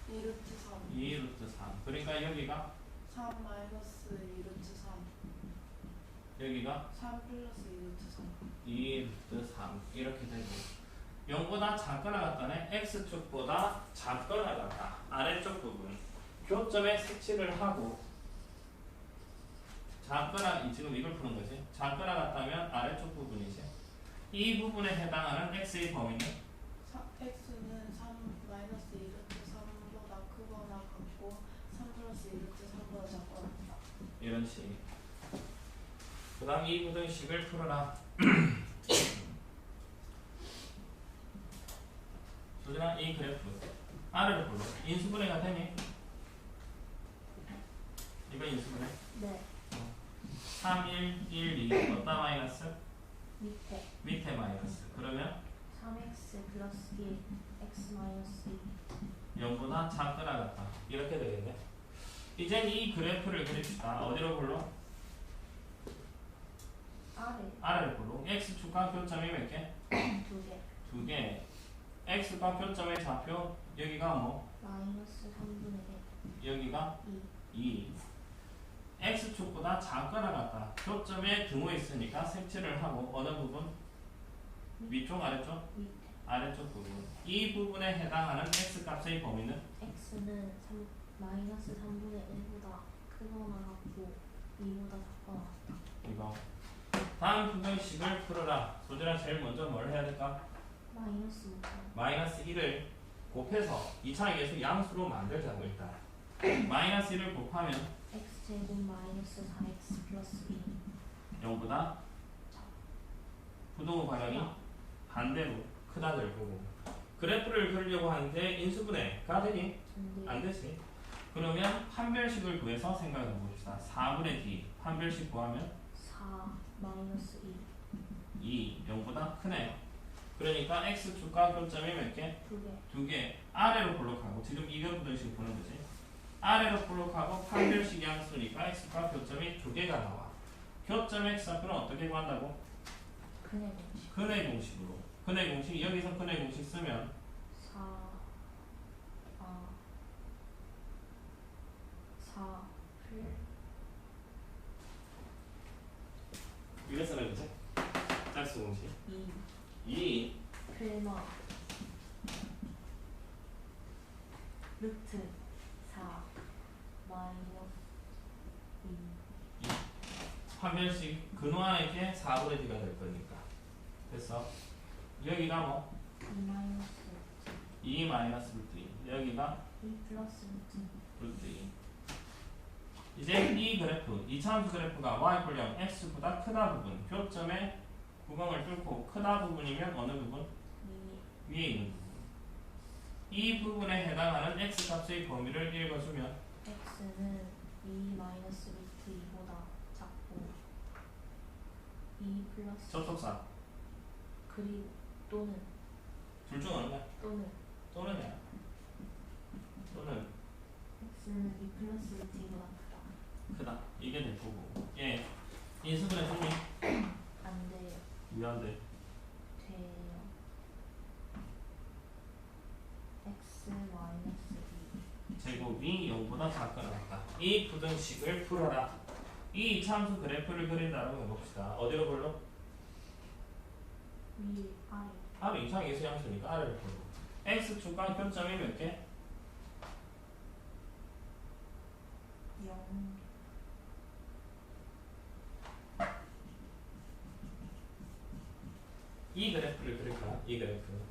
2 루트 3 2 루트 3 그러니까 여기가 3 마이너스 2 루트 3 여기가 3 플러스 2 루트 3 2 루트 3 이렇게 되고 0보다 작거나 같다네. x축보다 작거나 같다. 아래쪽 부분 교점에 색칠을 하고 작거나 지금 이걸 푸는 거지. 작거나 같다면 아래쪽 부분이지. 이 부분에 해당하는 x의 범위는 x는 3 마이너스 2 루트 3보다 크거나 같고 3 플러스 2 루트 3보다 작거나 같다. 이런 식. 그 다음 이 부등식을 풀어라. 소진아 이 그래프 R을 불러. 인수분해가 되니? 이거 인수분해. 네. 3, 1, 1, 2 어디다 마이너스? 밑에 마이너스. 그러면 3x 플러스 1 x 마이너스 2 0보다 작거나 같다. 이렇게 되겠네. 이제 이 그래프를 그립시다. 어디로 불러? 아래 R을 불러. x축과 교점이 몇 개? 2개 두 개. x과 교점의 좌표 여기가 뭐? 마이너스 3분의 여기가 1 2. x축보다 작거나 같다. 교점에 등호 있으니까 색칠을 하고 어느 부분? 위쪽 아래쪽? 밑에 아래쪽 부분. 이 부분에 해당하는 x값의 범위는 x는 3, 마이너스 3분의 1보다 크거나 같고 2보다 작거나 같다. 이거. 다음 부등식을 풀어라. 소진아 제일 먼저 뭘 해야 될까? 마이너스부터 마이너스 1을 곱해서 2차의 계수 양수로 만들자고 일단. 마이너스 1을 곱하면 x제곱 마이너스 4x 플러스 2 0보다 부동호 방향이 반대로 크다 될 거고. 그래프를 그리려고 하는데 인수분해가 되니? 안 되지. 그러면 판별식을 구해서 생각해 봅시다. 4분의 d 판별식 구하면 4 마이너스 2 2 0보다 크네요. 그러니까 x축과 교점이 몇 개? 2개. 2개. 아래로 볼록하고 지금 이변 부등식 보는 거지. 아래로 볼록하고 판별식 양수니까 x과 교점이 2개가 나와. 교점 x 앞은 어떻게 구한다고? 근의 공식. 근의 공식으로. 근의 공식 여기서 근의 공식 쓰면 4 플 이거 쓰는 거지? 짝수 공식 2 2 플마 루트 4 마이너스 2 판별식 근호한에게 4분의 d가 될 거니까. 됐어. 여기가 뭐? 2 마이너스 2 마이너스 루트 2. 여기가 2 플러스 루트 루트 2. 이제 이 그래프, 이차함수 그래프가 y= 0, x보다 크다 부분, 교점의 구멍을 뚫고 크다 부분이면 어느 부분? 2 위에 있는 부분. 이 부분에 해당하는 x 값의 범위를 읽어주면 x는 2 마이너스 루트 2보다 작고 2 플러스 접속사 그리고 또는 둘 중 어느 거야? 또는이야. 또는 x는 2 플러스 루트 2보다 크다. 이게 될 거고. 예. 인수분해 정리. 크다. 안 돼요. 왜 안 돼? 돼요. x 마이너스 2 제곱이 0보다 작거나 같다. 이 부등식을 풀어라. 이 이차함수 그래프를 그린다고 해봅시다. 어디로 볼로? 위 아래 아래 이상 예수양수니까 아래로 볼로. x축과 교점이 몇 개? 0 이 그래프를 그릴까? 이 그래프.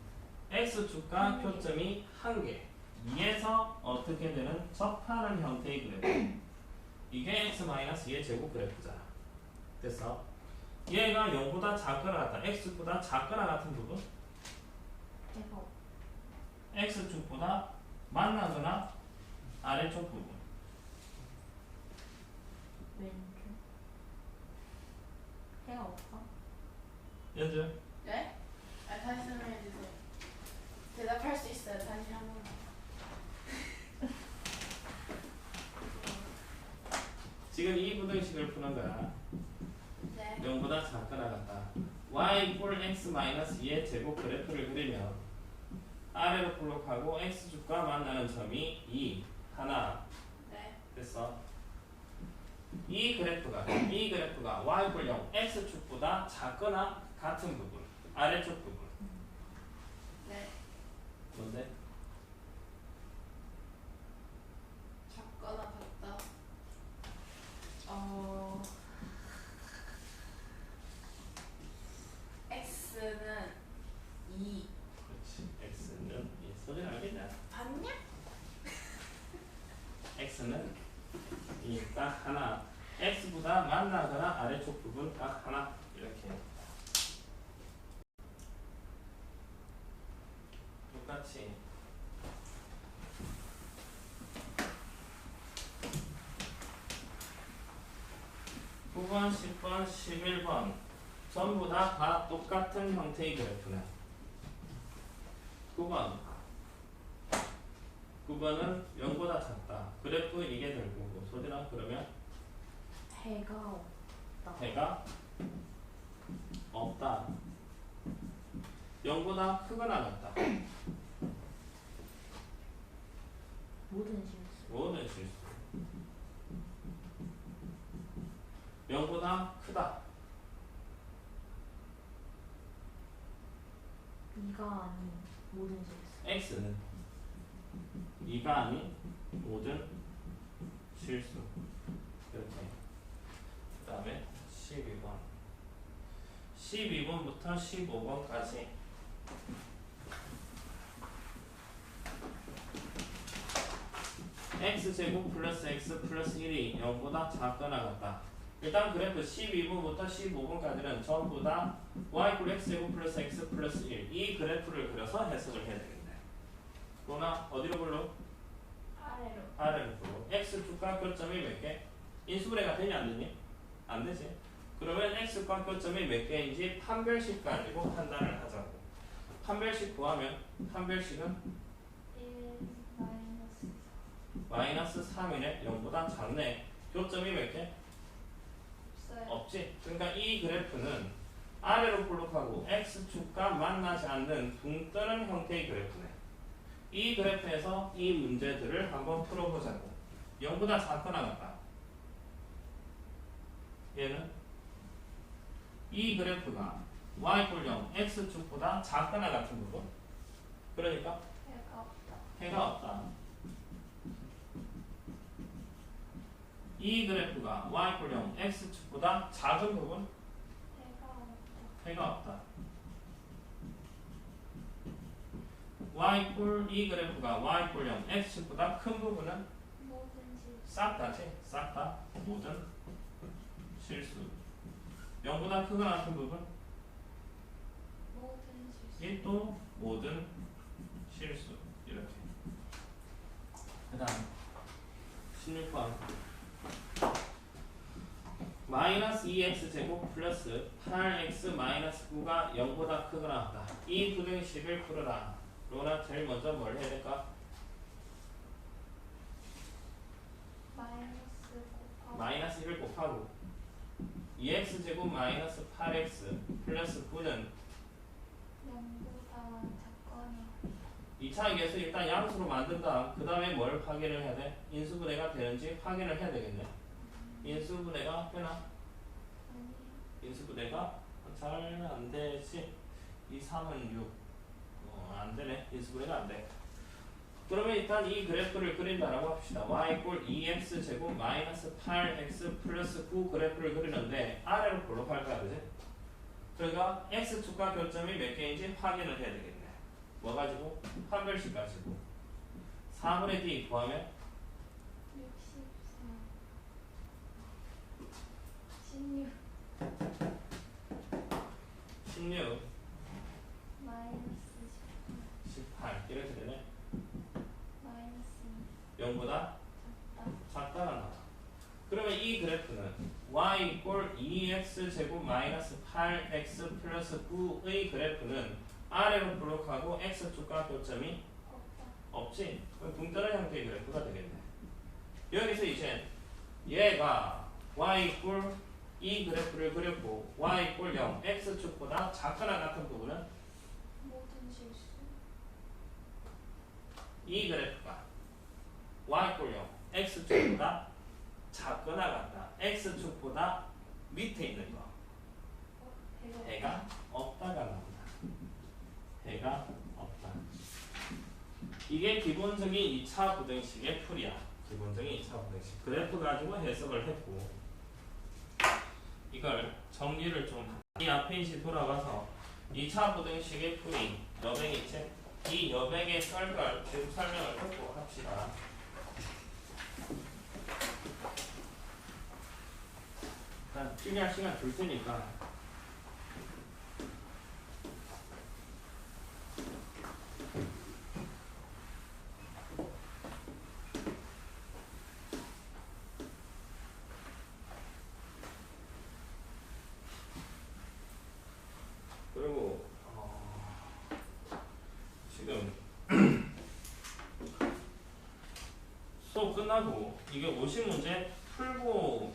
x축과 교점이 1개. 2에서 어떻게 되는 접하는 형태의 그래프. 이게 x-2의 제곱 그래프잖아. 됐어? 얘가 0보다 작거나 같다. x보다 작거나 같은 부분. 해가 x축보다 만나거나 아래쪽 부분. 왼쪽 해가 없어? 연주. 네? 아, 다시 설명해 주세요. 대답할 수 있어요. 다시 한 번. 지금 이 부등식을 푸는 거야. 네. 0보다 작거나 같다. y 꼴 x-2의 제곱 그래프를 그리면 아래로 볼록하고 x축과 만나는 점이 2, 하나. 네. 됐어. 이 그래프가 y 꼴 0, x축보다 작거나 같은 부분, 아래쪽 부분. 네. 뭔데? 작거나 같다. x는 2. 그렇지. x는 이 소리는 알겠냐? 봤냐? x는 이 딱 하나. x보다 만나거나 아래쪽 부분 딱 하나. 이렇게. 똑같이. (9번) (10번) (11번) 전부 다 똑같은 형태의 그래프네. 9번은 0보다 작다. 그래프 이게 될 거고. 소리나 그러면 해가 없다. 해가 없다. 0보다 크거나 같다. 모든 실수. 모든 실수. 0보다 크다. 2가 아닌 모든 실수. x는 2가 아닌 모든 실수. 이렇게. 그 다음에 12번. 12번부터 15번까지. x제곱 플러스 x 플러스 1이 0보다 작거나 같다. 일단 그래프 12번부터 15번까지는 전부 다 y = x제곱 플러스 x 플러스 1. 이 그래프를 그려서 해석을 해야 되겠네. 그러나 어디로 불러? 아래로. 아래로 불러. x축과 교점이 몇 개? 인수분해가 되냐 안 되니? 안 되지. 그러면 x과 교점이 몇 개인지 판별식 가지고 판단을 하자고. 판별식 구하면 판별식은 1 마이너스 마이너스 3이네. 0보다 작네. 교점이 몇 개? 4 없어요. 없지. 그러니까 이 그래프는 아래로 볼록하고 x축과 만나지 않는 붕 뜨는 형태의 그래프네. 이 그래프에서 이 문제들을 한번 풀어보자고. 0보다 작거나 같다. 얘는 이 그래프가 y= 0, x축보다 작거나 같은 부분. 그러니까 해가 없다. 해가 없다. 이 그래프가 y= 0, x축보다 작은 부분. 해가 없다. 해가 없다. 이 그래프가 y= 0, x축보다 큰 부분은 뭐든지 싹 다지. 싹 다 모든 실수. 0보다 크거나 같은 부분 모든 실수. 1도 모든 실수. 이렇게. 그 다음 16번 마이너스 2x제곱 플러스 8x 마이너스 9가 0보다 크거나 같다. 이 부등식을 풀어라. 로나 제일 먼저 뭘 해야 될까? 마이너스 곱하기 마이너스 1을 곱하고 2x제곱 마이너스 8x 플러스 9는 0보다 작거나 2차 계수 일단 양수로 만든 다음 그 다음에 뭘 확인을 해야 돼? 인수분해가 되는지 확인을 해야 되겠네. 인수분해가 되나? 아니 인수분해가 잘 안 되지. 2, 3은 6. 안 되네. 인수분해가 안 돼. 그러면 일단 이 그래프를 그린다라고 합시다. y = 2x제곱 마이너스 8x 플러스 9 그래프를 그리는데 아래로 볼록할 거야, 그지? 그러니까 x축과 교점이 몇 개인지 확인을 해야 되겠네. 뭐 가지고? 판별식 가지고. 4분의 d 구하면 64 16 16, 마이너스 18 이렇게 되네. 마이너스 0보다 작다. 작다가 나와. 그러면 이 그래프는 y = 2x제곱 마이너스 8x 플러스 9의 그래프는 아래로 볼록하고 x축과 교점이 없다. 없지? 그럼 붕 뜨는 형태의 그래프가 되겠네. 여기서 이제 얘가 y = 이 그래프를 그렸고 y = 0, x축보다 작거나 같은 부분은 모든 실수. 이 그래프가 y = 0, x축보다 작거나 같다. x축보다 밑에 있는 거. 해가 없다가 나온다. 해가 없다. 이게 기본적인 2차 부등식의 풀이야. 기본적인 2차 부등식. 그래프 가지고 해석을 했고 이걸 정리를 좀 이 앞페이지 돌아가서 2차 부등식의 풀이 여백이 있지? 이 여백의 썰걸 지금 설명을 듣고 합시다. 일단 필요한 시간 줄 테니까 그리고 지금 수업 끝나고 이게 50문제 풀고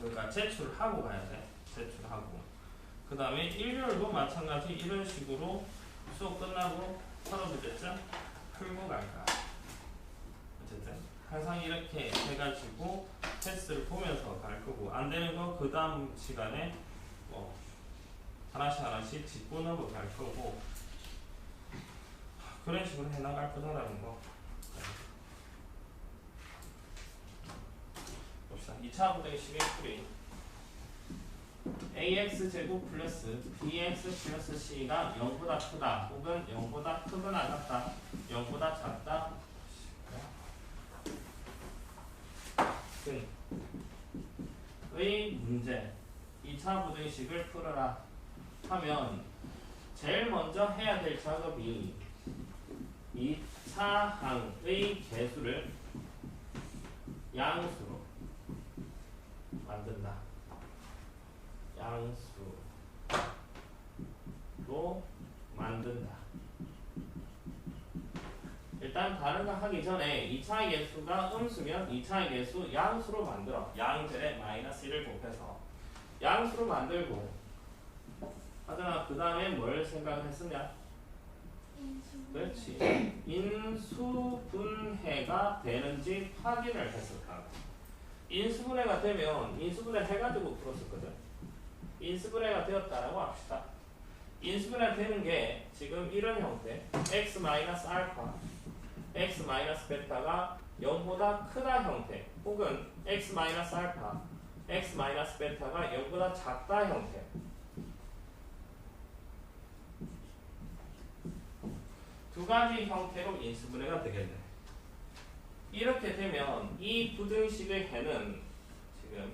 그러니까 제출하고 가야 돼. 제출하고 그 다음에 일요일도 마찬가지 이런 식으로 수업 끝나고 서로 문제점 풀고 갈 거야. 어쨌든 항상 이렇게 해가지고 테스트를 보면서 갈 거고 안 되는 거 그 다음 시간에 뭐 하나씩 짚고 넘어갈 거고 그런 식으로 해나갈 거다라는 거. 봅시다. 2차 부등식의 풀이 ax제곱 플러스 bx 플러스 c가 0보다 크다 혹은 0보다 크거나 같다 0보다 작다 등의 문제 2차 부등식을 풀어라 하면 제일 먼저 해야 될 작업이 2차항의 개수를 양수로 만든다. 양수로 만든다. 일단 다른 거 하기 전에 2차의 개수가 음수면 2차의 개수 양수로 만들어. 양들의 마이너스 1을 곱해서 양수로 만들고 하잖아. 그 다음에 뭘 생각을 했으냐? 그렇지. 인수분해가 되는지 확인을 했었다. 인수분해가 되면 인수분해 해가지고 풀었었거든. 인수분해가 되었다라고 합시다. 인수분해가 되는 게 지금 이런 형태 x-알파 x-베타가 0보다 크다 형태 혹은 x-알파 x-베타가 0보다 작다 형태 두 가지 형태로 인수분해가 되겠네. 이렇게 되면 이 부등식의 해는 지금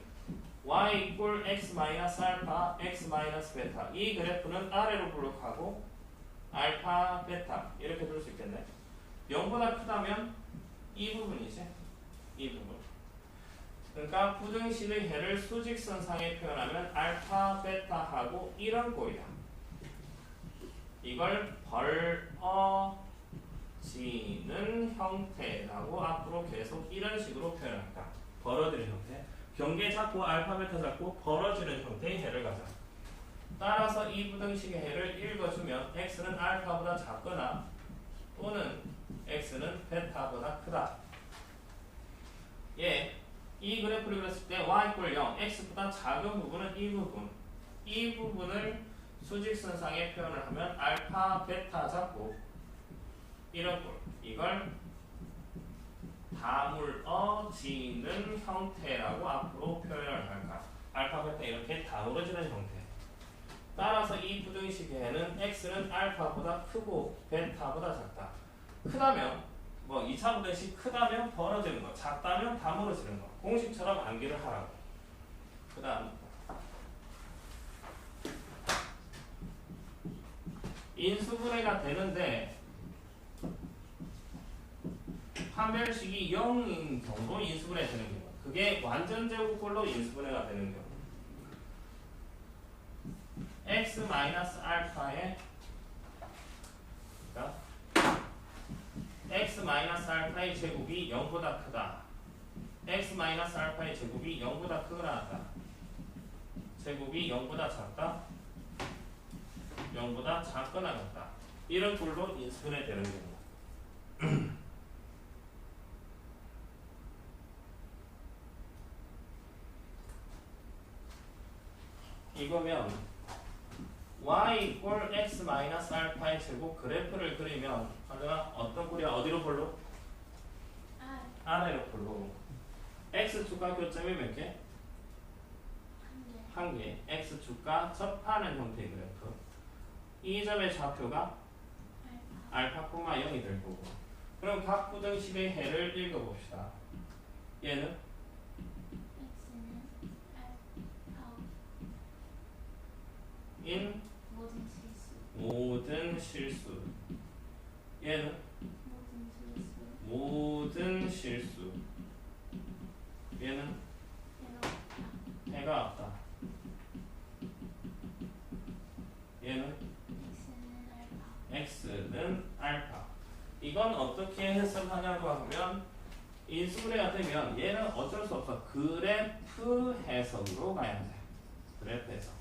y 이꼴 x-알파 x-베타 이 그래프는 아래로 블록하고 알파 베타 이렇게 둘 수 있겠네. 0보다 크다면 이 부분이지. 이 부분. 그러니까 부등식의 해를 수직선상에 표현하면 알파 베타하고 이런 꼴이야. 이걸 벌어지는 형태라고 앞으로 계속 이런 식으로 표현할까. 벌어지는 형태. 경계 잡고 알파 베타 잡고 벌어지는 형태의 해를 가자. 따라서 이 부등식의 해를 읽어주면 x는 알파보다 작거나 또는 x는 베타보다 크다. 예, 이 그래프를 그렸을 때 y = 0, x보다 작은 부분은 이 부분. 이 부분을 수직선상에 표현을 하면 알파 베타 잡고 이런 꼴. 이걸 다물어지는 형태라고 앞으로 표현을 할까. 알파 베타 이렇게 다물어지는 형태. 따라서 이 부등식의 해는 x는 알파보다 크고 베타보다 작다. 크다면 뭐 2차 부등식 크다면 벌어지는 거, 작다면 다물어지는 거. 공식처럼 암기를 하라고. 그 다음 인수분해가 되는데 판별식이 0인 경우 인수분해 되는 경우, 그게 완전 제곱꼴로 인수분해가 되는 경우, x-알파의 그러니까 x-알파의 제곱이 0보다 크다. x-알파의 제곱이 0보다 크거나 같다. 제곱이 0보다 작다. 0보다 작거나 같다. 이런 꼴로 인수분해 되는 경우. 이거면 y = x-알파의 제곱 그래프를 그리면 어떤 꼴이야? 어디로 볼로? 아래로 볼로. x축과 교점이 몇 개? 한 개. x축과 접하는 형태의 그래프. 이 점의 좌표가 알파, 0이 될 거고. 그럼 각 부등식의 해를 읽어봅시다. 얘는 인 모든 실수. 얘는 모든 실수. 얘는 해가 없다. 얘는 x는 알파. 이건 어떻게 해석하냐고 하면 인수분해가 되면 얘는 어쩔 수 없어. 그래프 해석으로 가야 돼. 그래프 해석.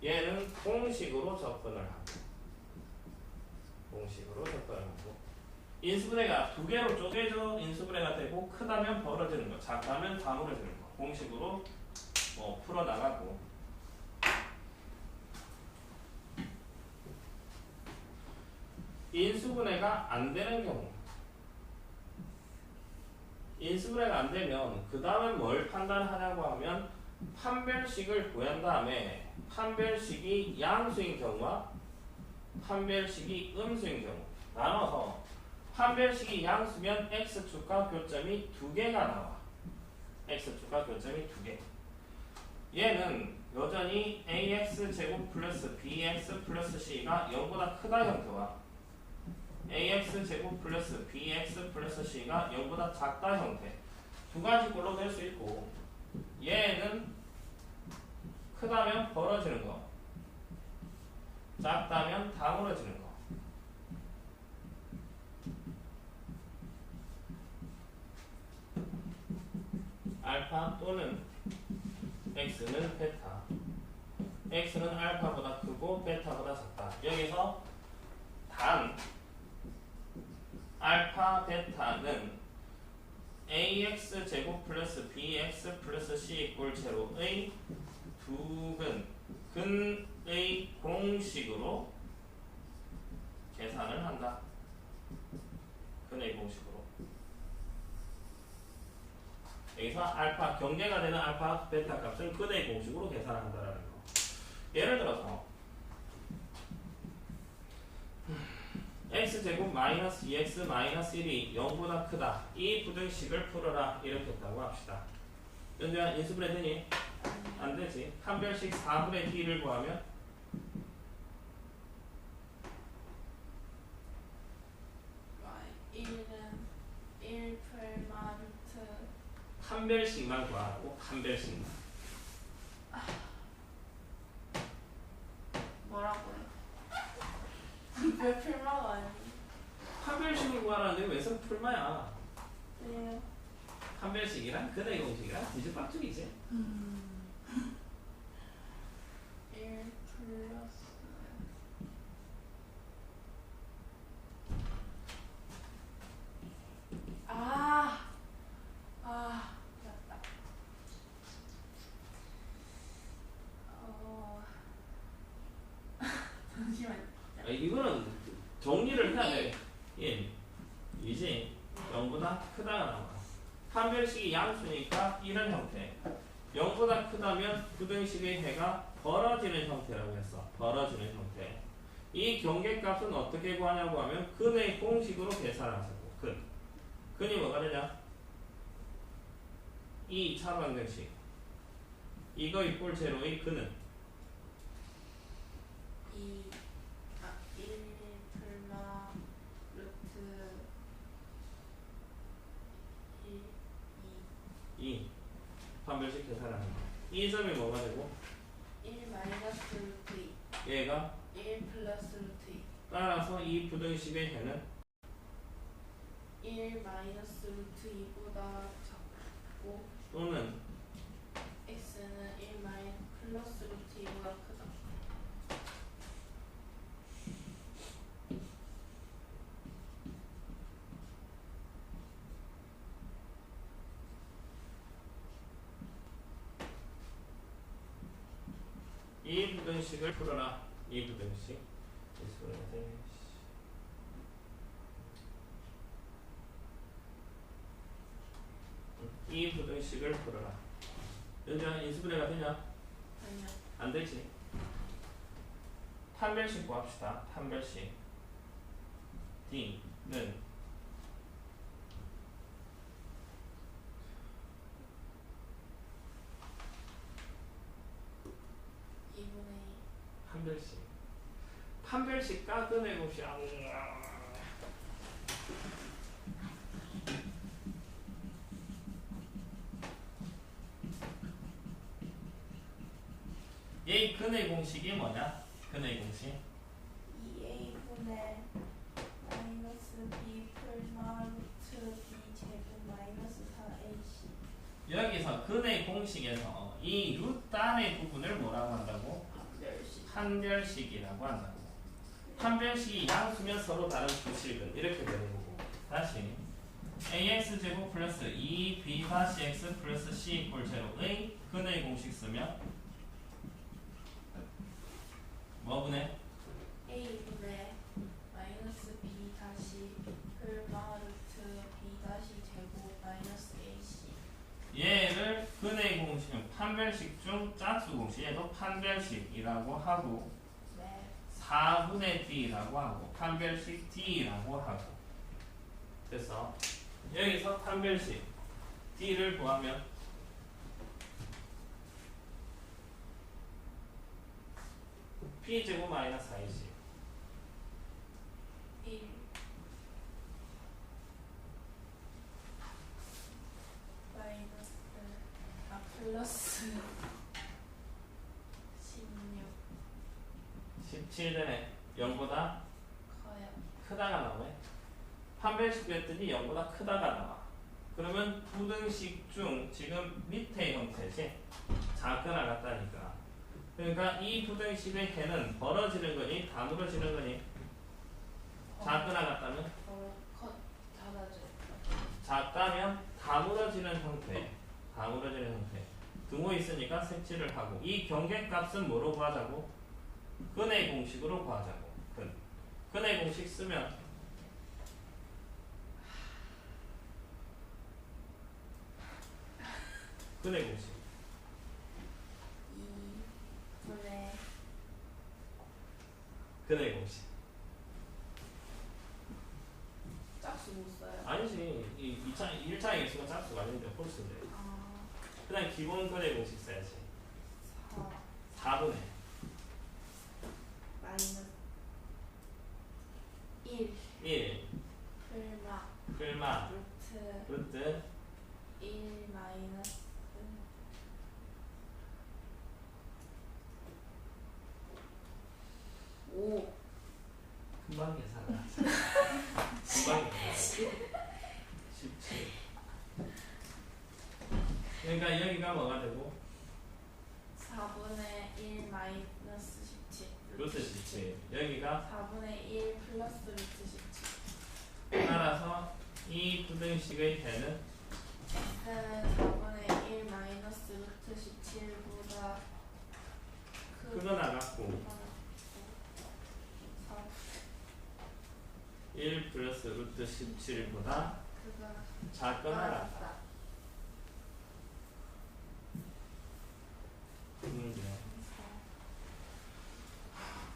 얘는 공식으로 접근을 하고, 공식으로 접근을 하고, 인수분해가 두 개로 쪼개져 인수분해가 되고, 크다면 벌어지는 거, 작다면 다물어지는 거, 공식으로 풀어나가고. 인수분해가 안 되는 경우, 인수분해가 안 되면 그 다음에 뭘 판단하냐고 하면 판별식을 구한 다음에 판별식이 양수인 경우와 판별식이 음수인 경우 나눠서, 판별식이 양수면 x축과 교점이 2개가 나와. x축과 교점이 2개. 얘는 여전히 ax제곱 플러스 bx 플러스 c가 0보다 크다 형태와 ax제곱 플러스 bx 플러스 c가 0보다 작다 형태 두 가지 꼴로 될 수 있고, 얘는 크다면 벌어지는 거, 작다면 다물어지는 거. 알파 또는 x는 베타. x는 알파보다 크고 베타보다 작다. 여기서 단 알파 베타는 ax 제곱 플러스 bx 플러스 c 이꼴 제로의 근의 공식으로 계산을 한다. 근의 공식으로. 여기서 알파 경계가 되는 알파 베타 값은 근의 공식으로 계산을 한다라는 거. 예를 들어서 x제곱 마이너스 2x 마이너스 1이 0보다 크다. 이 부등식을 풀어라. 이렇게 했다고 합시다. 연주야 인수분해 되니? 안 되지. 한 별씩 4분의 d를 구하면 1은 1 풀마 루트 한 별씩만 구하라고. 한 별씩만. 뭐라고요? 왜 풀마가 아니? 한 별씩을 구하라는데 왜 선 풀마야? 왜요? 한 별씩이랑 근의 공식이랑 뒤집박죽이지. 1 플러스 맞다. 잠시만요. 이거는 정리를 해야 돼. 1, 2지. 0보다 크다가 나와. 한 별씩이 양수니까 이런 형태. 0보다 크다면 부등식의 해가 벌어지는 형태라고 했어. 벌어지는 형태. 이 경계값은 어떻게 구하냐고 하면 근의 공식으로 계산하자고. 근이 뭐가 되냐? 이 차방정식. 이거 이꼴 제로의 근은 1 풀마 루트 1 2. 판별식 계산하는 거. 이 점이 뭐가 되고 1 마이너스 루트 2 얘가 1 플러스 루트 2 따라서 이 부등식의 해는 1 마이너스 루트 2보다 작고 또는 x는 1 플러스 루트 2보다 크다. 이 부등식을 풀어라. 이 부등식. 이 부등식을 풀어라. 연주야 인수분해가 되냐? 아니요. 안 되지. 판별식 구합시다. 판별식. D는 2분의 2 판별식. 판별식 까드내 봅시다. 얘 근의 공식이 뭐냐? 근의 공식. 2a분의 마이너스 b 풀마 루트 b 제곱 마이너스 4ac 여기서 근의 공식에서 이 루트 안의 부분을 뭐라고 한다고? 합별식. 판별식이라고 한다고. 판별식이 양수면 서로 다른 부식은 이렇게 되는 거고. 다시 ax 제곱 플러스 2b-x 플러스 c 이꼴 제로의 근의 공식 쓰면 뭐분의? a분의 마이너스 b 다시 풀마 루트 b 다시 제곱 마이너스 ac 얘를 근의 공식은 판별식 중 짝수 공식, 얘도 판별식이라고 하고 네. 4분의 d라고 하고 판별식 d라고 하고. 그래서 여기서 판별식 d를 구하면 b제곱 마이너스 4이지. 1 마이너스 플러스 17 되네. 0보다 커요. 크다가 나오네. 판별식 그랬더니 0보다 크다가 나와. 그러면 부등식 중 지금 밑에 형태지. 작거나 같다니까. 그러니까 이 부등식의 해는 벌어지는 거니 다물어지는 거니. 작거나 같다면 컷 닫아줘. 작다면 다물어지는 형태. 다물어지는 형태. 등호 있으니까 색칠을 하고 이 경계값은 뭐로 구하자고? 근의 공식으로 구하자고. 근의 공식 쓰면 근의 공식 2분의 근의 공식 짝수 못 써요. 아니지. 이 1차에 있으면 짝수가 아닌데 홀수인데. 아, 그냥 기본 근의 공식 써야지. 4 4분의 마이너스 1 1 풀마 풀마 루트 루트 1 마이너스 5 금방 계산하자. 금방 계산하자. 17. 그러니까 여기가 뭐가 되고 4분의 1 마이너스 17 루트 17. 여기가 4분의 1 플러스 루트 17 따라서 이 부등식의 해는 4분의 1 마이너스 루트 17보다 크거 나갔고 1 플러스 루트 17보다 그가 작거나 같다.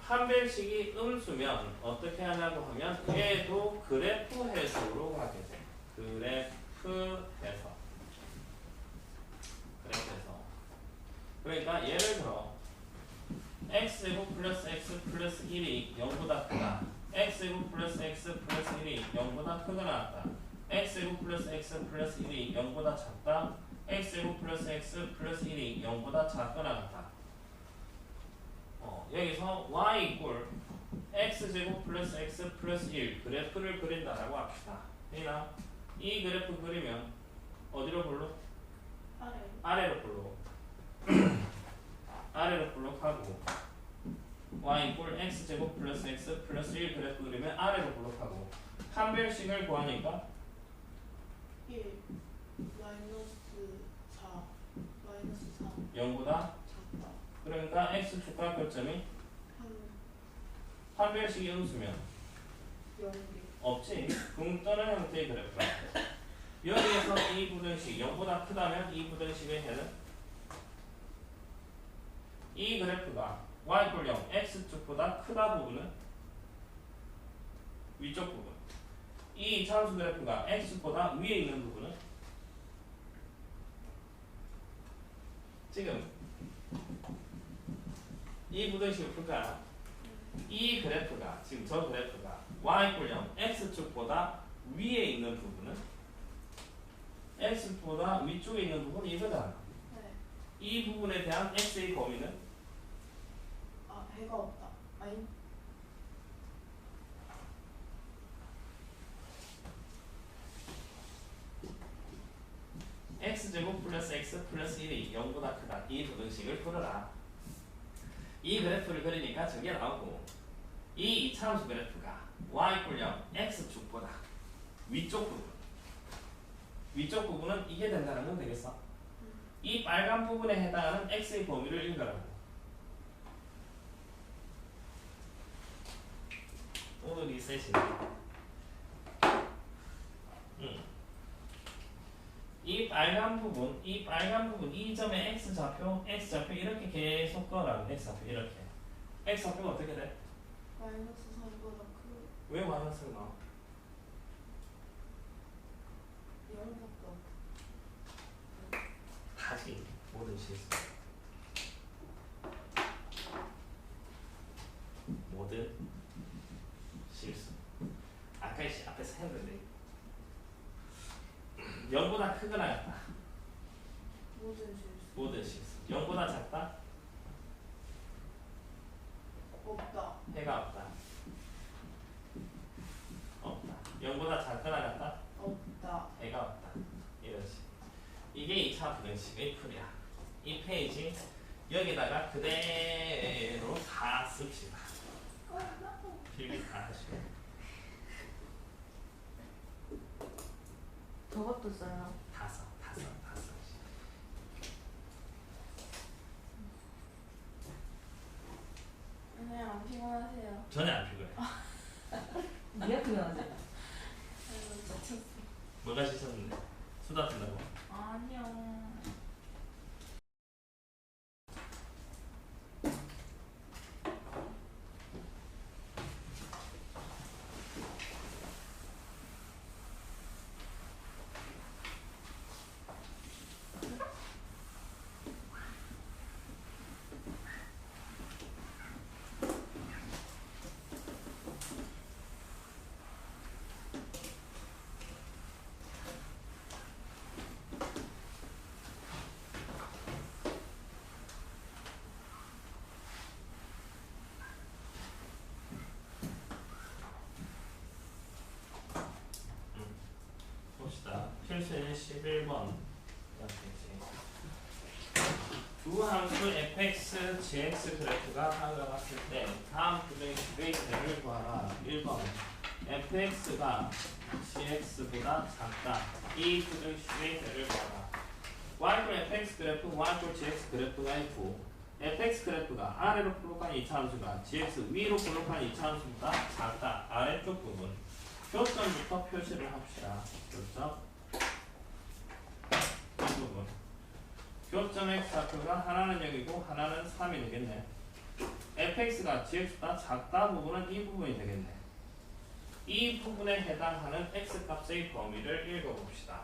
판별식이 음수면 어떻게 하냐고 하면 얘도 그래프 해석으로 가게 돼. 그래프 해석. 그러니까 예를 들어 x제곱 플러스 x 플러스 1이 0보다 크다. x제곱 플러스 x 플러스 1이 0보다 크거나 같다. x제곱 플러스 x 플러스 1이 0보다 작다. x제곱 플러스 x 플러스 1이 0보다 작거나 같다. 여기서 y 이꼴 x제곱 플러스 x 플러스 1 그래프를 그린다라고 합시다. 그러나 이 그래프 그리면 어디로 볼록? 아래로 볼록. 아래로 볼록하고 y 이꼴 x제곱 플러스 x 플러스 1 그래프 그리면 아래로 볼록하고 판별식을 구하니까 1 마이너스 4 마이너스 3 0보다 작다. 그러니까 x축과 교점이 판별식이 음수면 0개. 없지. 붕 떠는 형태의 그래프가 여기에서 이 부등식 0보다 크다면 이 부등식의 해는 이 그래프가 y = 0 x축보다 크다 부분은 위쪽 부분 이 이차함수 그래프가 x보다 위에 있는 부분은 지금 이 부등식을 풀까요? 이 그래프가 지금 저 그래프가 y = 0 x축보다 위에 있는 부분은 x보다 위쪽에 있는 부분이 이거잖아. 네. 이 부분에 대한 x의 범위는 아, 해가 없다. 아니. x제곱 플러스 x 플러스 1이 0보다 크다. 이 부등식을 풀어라. 이 그래프를 그리니까 저게 나오고 이 이차함수 그래프가 y = 0 x축보다 위쪽 부분은 이게 된다는 건 되겠어. 이 빨간 부분에 해당하는 x의 범위를 읽으라고. 오늘 리셋이네. 이 빨간 부분, 이 점의 x좌표 이렇게 계속 그어라고. x좌표 이렇게. x좌표가 어떻게 돼? 마이너스 3보다 크. 왜 마이너스가 나와? 0밖에 없다. 다시 모든 실수. 모든 실수. 아까 앞에서 했는데 0보다 크거나 같다. 모든 실수. 모든 실수. 0보다 작다. 없다. 해 해가 없다. 없다. 0보다 작거나 같다? 없다. 해가 없다. 이러지. 이게 2차 부등식의 풀이야. 이 페이지 여기다가 그대로 다 씁시다. 필기 다 하시고. 저것도 써요. 다 써. 선생님 안 피곤하세요? 전혀 안 피곤해. 네가 필요하지? 아이고 지쳤어. 뭐가 지쳤는데? 수다 뜬다고? 아니요. 봅시다. 필수는 11번. 두 함수 fx, gx 그래프가 다음과 같을 때 다음 부등식의 값을 구하라. 1번 fx가 gx보다 작다. 이 부등식의 값을 구하라. y꼴 fx 그래프, y꼴 gx 그래프가 있고 fx 그래프가 아래로 볼록한 이차함수가 gx 위로 볼록한 이차함수보다 작다. 아래쪽 부분 교점부터 표시를 합시다. 교점 이 부분 교점 x좌표가 하나는 0이고 하나는 3이 되겠네. fx가 gx보다 작다 부분은 이 부분이 되겠네. 이 부분에 해당하는 x값의 범위를 읽어봅시다.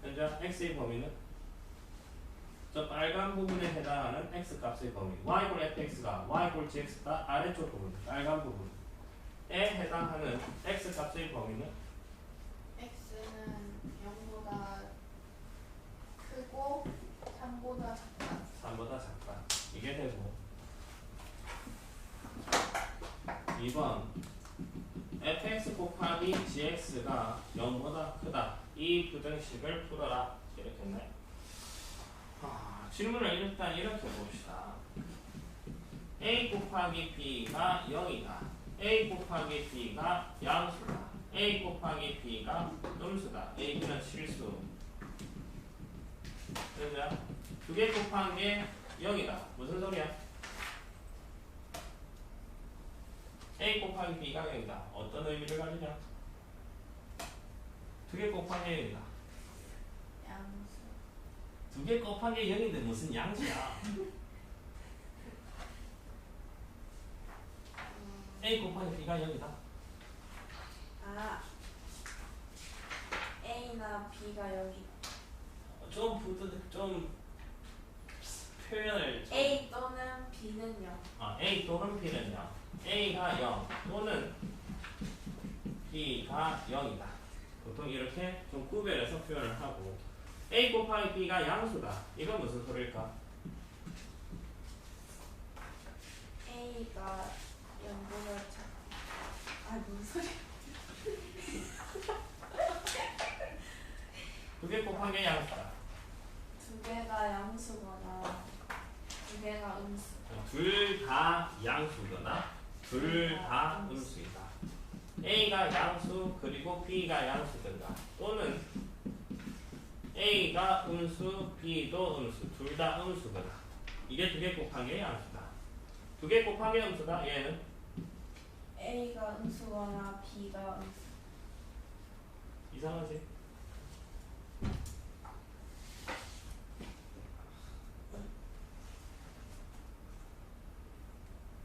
현재 x의 범위는 저 빨간 부분에 해당하는 x값의 범위 y꼴 fx가 y꼴 gx보다 아래쪽 부분 빨간 부분에 해당하는 x값의 범위는 x는 0보다 크고 3보다 작다. 3보다 작다. 이게 되고 2번 fx 곱하기 gx가 0보다 크다. 이 부등식을 풀어라. 이렇게 했네. 질문을 일단 이렇게 봅시다. a 곱하기 b가 0이다. a 곱하기 b가 양수다. a 곱하기 b가 음수다. a, b는 실수. 그러죠? 두 개 곱한 게 0이다. 무슨 소리야? a 곱하기 b가 0이다. 어떤 의미를 가지냐? 두 개 곱한 게 0이다. 양수. 두 개 곱한 게 0인데 무슨 양수야? a 곱하기 b가 0이다. 아, A나 B가 0이. 좀 표현을 좀 A 또는 B는 0. A 또는 B는 0. A가 0 또는 B가 0이다. 보통 이렇게 좀 구별해서 표현을 하고 A 곱하기 B가 양수다. 이건 무슨 소리일까? A가 0보다 작. 아, 무슨 소리야? 두 개 곱한 게 양수다. 두 개가 양수거나 두 개가 음수. 둘 다 양수거나 둘 다 음수이다. A가 양수 그리고 B가 양수든가 또는 A가 음수 B도 음수 둘 다 음수거나 이게 두 개 곱한 게 양수다. 두 개 곱한 게 음수다. 얘는 A가 음수거나 B가 음수. 이상하지?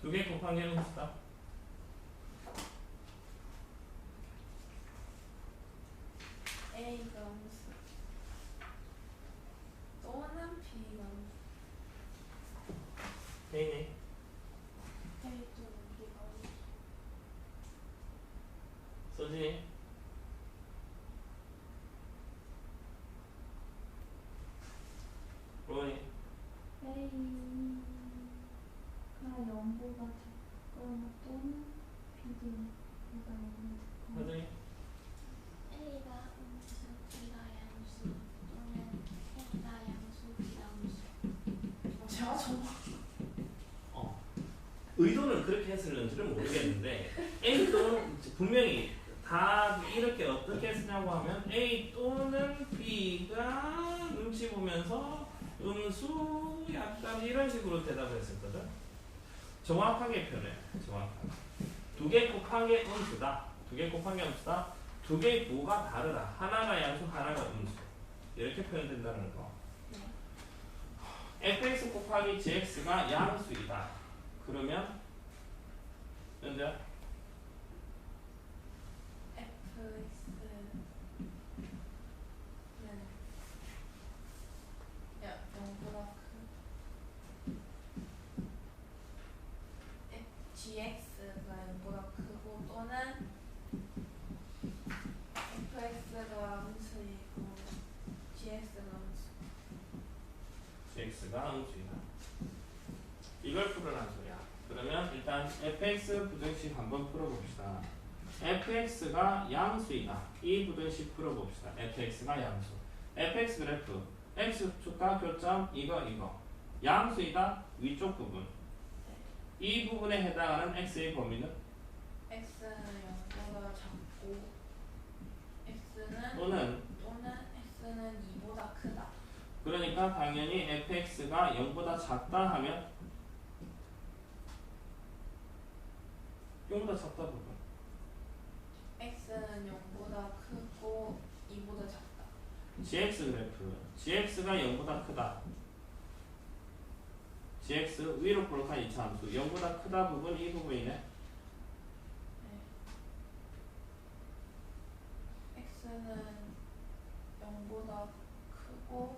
두 개 곱한 게 음수다. A가 음수 또는 B가 음수. 네네. A 또는 B가 음수. 소진이 로니 A가 0보다 작거나 의도는 그렇게 했을는지는 모르겠는데 A 또는 분명히 다 이렇게 어떻게 쓰냐고 하면 A 또는 B가 눈치 보면서 음수 약간 이런 식으로 대답을 했었거든. 정확하게 표현해. 정확하게. 두 개 곱한 게 음수다. 두 개 곱한 게 음수다. 두 개의 부호가 다르다. 하나가 양수, 하나가 음수. 이렇게 표현된다는 거. fx 곱하기 gx가 양수이다. 그러면 현재 fx는 야 0보다 gx가 0보다 크고 또는 fx가 음수이고 gx가 음수. gx가 음수이다. 이걸 풀어란 소리야. 그러면 일단 fx 부등식 한번 풀어봅시다. fx가 양수이다. 이 부등식 풀어봅시다. fx가 양수. fx 그래프 x축과 교점 이거 양수이다. 위쪽 부분. 이 부분에 해당하는 x의 범위는 x는 0보다 작고 x는 또는 x는 2보다 크다. 그러니까 당연히 fx가 0보다 작다 하면 0보다 작다 부분. x는 0보다 크고 2보다 작다. gx 그래프 gx가 0보다 크다. gx 위로 볼록한 이차함수 0보다 크다 부분 이 부분이네. x는 0보다 크고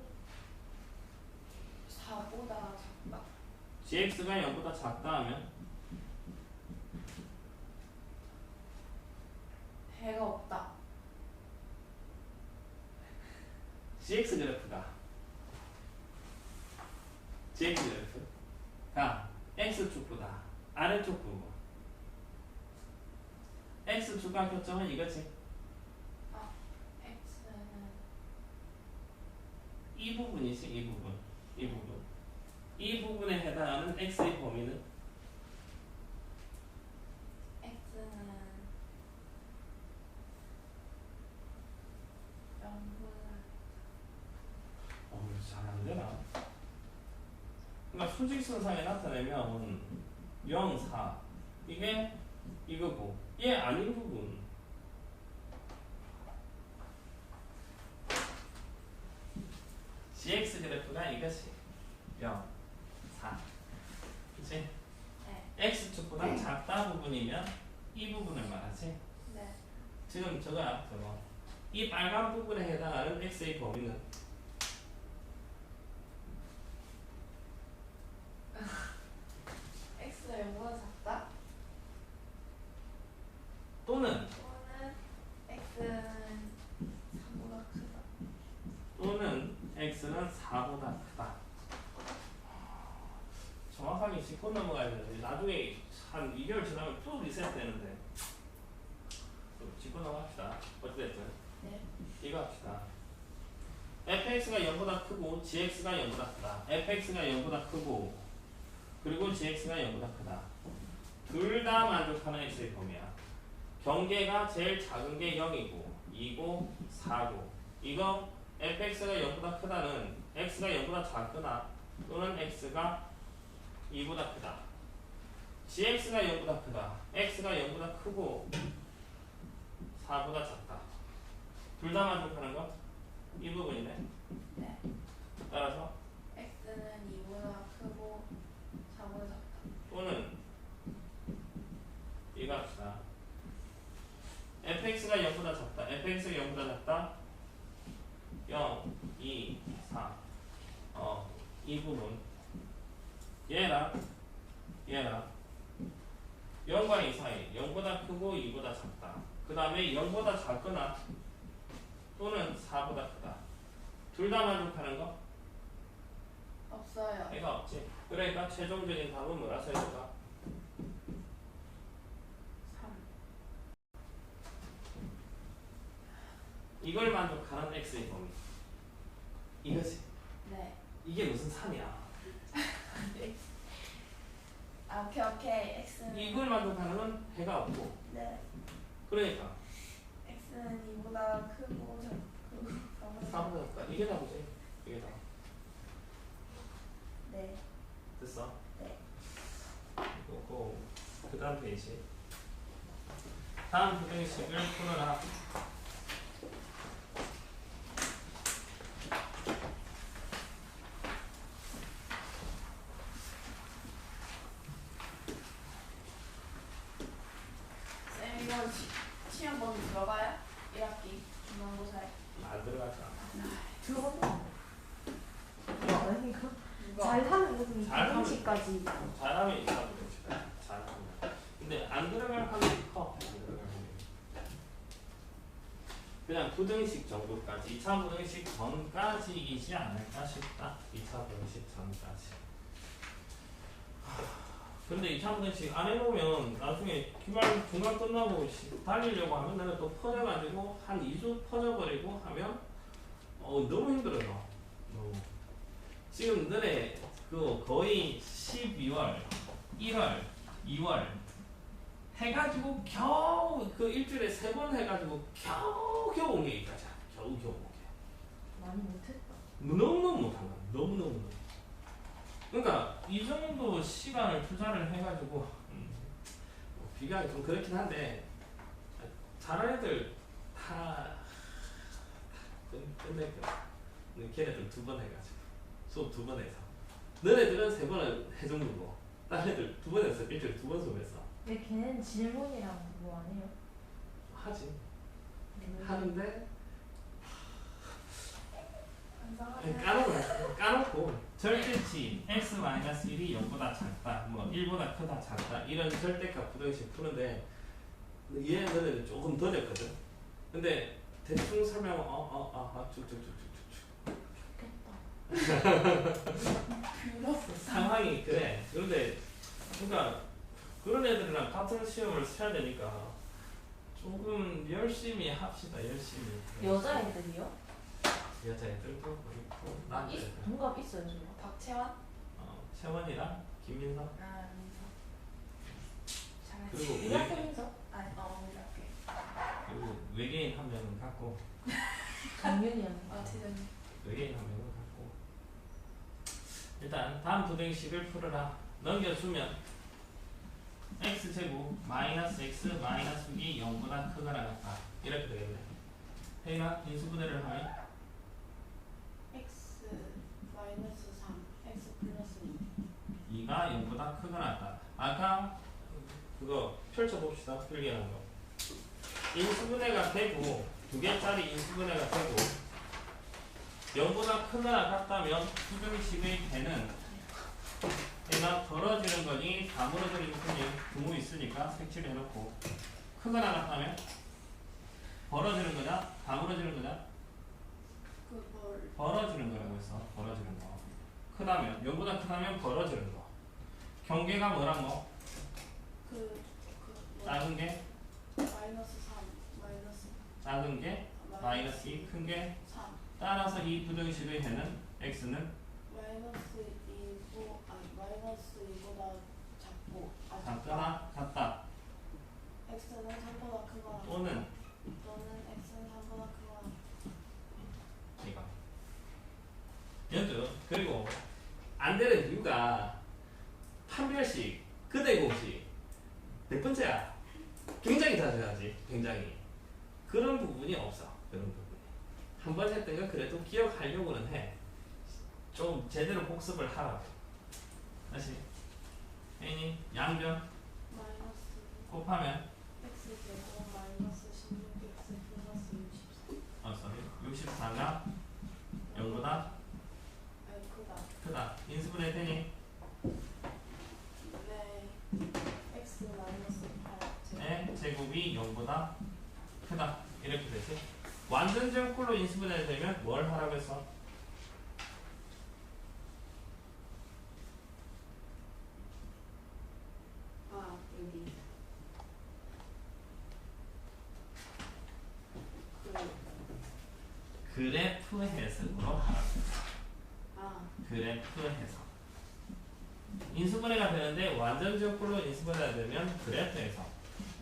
4보다 작다. gx가 0보다 작다 하면 배가 없다. gx 그래프가 gx 그래프가 x축보다 아래쪽 부분 x축과 교점은 이거지. x는 이 부분이지. 이 부분에 해당하는 x의 범위는 x는 0보다 잘 안되나? 그러니까 수직선상에 나타내면 0, 4 이게 이거고 얘 아닌 부분 gx 그래프가 이것이 0, 4 그치? 네. x축보다 작다 부분이면 이 부분을 말하지. 네. 지금 저거 이 빨간 부분에 해당하는 x의 범위는 x가 0보다 작다. 또는 x는 3보다 크다. 또는 x는 4보다 크다. 정확하게 짚고 넘어가야 되는데 나중에 한 2개월 지나면 또 리셋되는데 좀 짚고 넘어갑시다. 어찌됐든 네. 이거 합시다. fx가 0보다 크고 gx가 0보다 크다. fx가 0보다 크고 그리고 gx가 0보다 크다. 둘 다 만족하는 x의 범위야. 경계가 제일 작은 게 0이고 2고 4고 이거 fx가 0보다 크다는 x가 0보다 작거나 또는 x가 2보다 크다. gx가 0보다 크다. x가 0보다 크고 4보다 작다. 둘 다 만족하는 거? 이 부분이네. 네. 따라서 x는 2보다 크고 4보다 작다. 또는 이거 합시다. fx가 0보다 작다. fx가 0보다 작다. 0, 2, 4. 이 부분. 얘랑 0과 2 사이 0보다 크고 2보다 작다. 그 다음에 0보다 작거나 또는 4보다 크다. 둘 다 만족하는 거? 없어요. 애가 없지. 그러니까 최종적인 답은 뭐라 써야 될까? 3. 이걸 만족하는 x의 범위. 이거지. 네. 이게 무슨 3이야? 아, 오케이. X는 이걸 만족하는 건 해가 없고. 네. 그러니까 X는 2보다 크고 작고 4보다 작다. 이게 답이지. 이게 답. 네. 됐어? 네. 그리고 그 다음 페이지. 다음 부등식을 풀어라. 쌤 이거 시험 번호 들어가요? 1학기 중간고사에 안 들어갔잖아. 들어가. 아닌가? 누가? 잘하는 것은 잘하면- 부등식까지. 잘하면 이사 부등식이야. 잘하면. 근데 안 들어갈 확률이 커. 안 들어갈 확률이. 그냥 부등식 정도까지 2차 부등식 전까지이지 않을까 싶다. 2차 부등식 전까지. 근데 2차 부등식 안 해놓으면 나중에 기말 중간 끝나고 달리려고 하면 내가 또 퍼져가지고 한 2주 퍼져버리고 하면 너무 힘들어요. 지금 너네 그 거의 12월, 1월, 2월 해가지고 겨우 그 일주일에 3번 해가지고 겨우 온 게 여기까지야. 겨우 온 게. 많이 못했다. 너무너무 못한 거야. 너무너무. 그러니까 이 정도 시간을 투자를 해가지고 뭐 비교하기 좀 그렇긴 한데 잘하는 애들 다 끝낼 거야. 근데 걔네들 2번 해가지고 수업 2번 해서 너네들은 3번을 해정도고 다른 애들 2번 해서 일주일에 2번 수업했어. 근데 걔는 질문이랑 그거 안 해요? 하지. 네. 하는데 안상하세요. 까놓고 절대치 x-1이 0보다 작다, 뭐 1보다 크다, 작다 이런 절대값 부등식 푸는데 얘 너네는 조금 더 됐거든. 근데 대충 설명 쭉쭉쭉쭉쭉 불렀어. 상황이 그래. 그런데 그러니까 그런 애들이랑 같은 시험을 쳐야 되니까 조금 열심히 합시다. 열심히. 여자애들이요? 여자애들도 그렇고 남자애들. 동갑 있어요, 저. 박채원? 채원이랑 김민서 아, 잘했지. 그리고 우리 민서? 아니, 이렇게. 그리고 외계인 한 명은 갖고 강윤이었나? 아, 대전이. 외계인 한 명은 갖고 일단 다음 부등식을 풀어라. 넘겨주면 x제곱 마이너스 x 마이너스 6이 0보다 크거나 같다. 이렇게 되겠네. 혜인아 인수분해를 하면 x 마이너스 3 x 플러스 2 2가 0보다 크거나 같다. 아까 그거 펼쳐봅시다. 필기한 거. 인수분해가 되고 2개짜리 인수분해가 되고 0보다 크거나 같다면 부등식의 배는 얘가 벌어지는 거니 다 물어지는 거니 부모 있으니까 색칠을 해놓고 크거나 같다면 벌어지는 거냐 다 물어지는 거냐 그걸 벌어지는 거라고 했어. 벌어지는 거. 크다면 0보다 크다면 벌어지는 거. 경계가 뭐란 거? 작은 게 마이너스 3 마이너스 작은 게 마이너스 2 큰 게 3 따라서 이 부등식의 해는 x는 마이너스 2보 아니 마이너스 2보다 작고 작거나 같다. x는 3보다 크거나 또는 또는 x는 3보다 크거나 이거. 연주. 그리고 안 되는 이유가 판별식, 그대공식 몇 번째야? 굉장히 자세하지. 굉장히. 그런 부분이 없어. 그런 부분이. 한 번 했던 거 그래도 기억하려고는 해. 좀 제대로 복습을 하라고. 다시. 혜인이 양변 마이너스 곱하면 x 제곱 마이너스 16x 플러스 64 64가 0보다 아니 크다 크다. 인수분해 되니 네 x 마이너스 8 의 제곱이 0보다 크다. 이렇게 되지. 완전 제곱꼴로 인수분해 되면 뭘 하라고 했어? 아 여기 그래프 해석으로 하라고 했어. 아 그래프 해석. 인수분해가 되는데 완전 지역불로 인수분해가 되면 그래프에서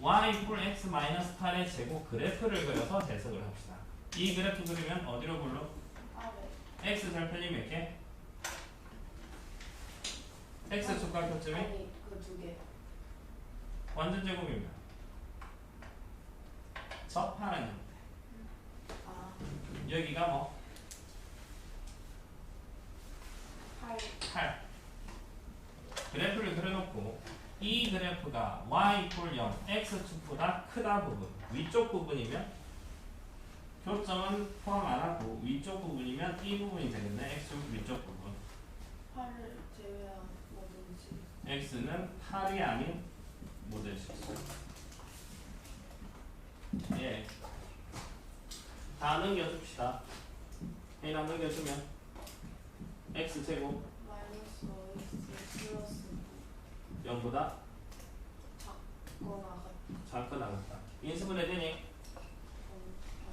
y 이퀄 x 마이너스 8의 제곱 그래프를 그려서 해석을 합시다. 이 그래프 그리면 어디로 불러? 아래. x 절편이 몇 개? x 축각표점이 아니 그 두 개. 완전 제곱이면 접하는 형태. 아 여기가 뭐? 8. 8. 그래프를 그려놓고 이 그래프가 y 이퀄 0, x축보다 크다 부분 위쪽 부분이면 교점은 포함 안 하고 위쪽 부분이면 이 부분이 되겠네. x축 위쪽 부분 8을 제외한 뭐든지. x는 8이 아닌 모든 실수. 예. 다 넘겨줍시다. A나 넘겨주면 x제곱 마이너스 5x 플러스 0보다 9 작거나 작거나 같다. 인수분해 되니? 같은.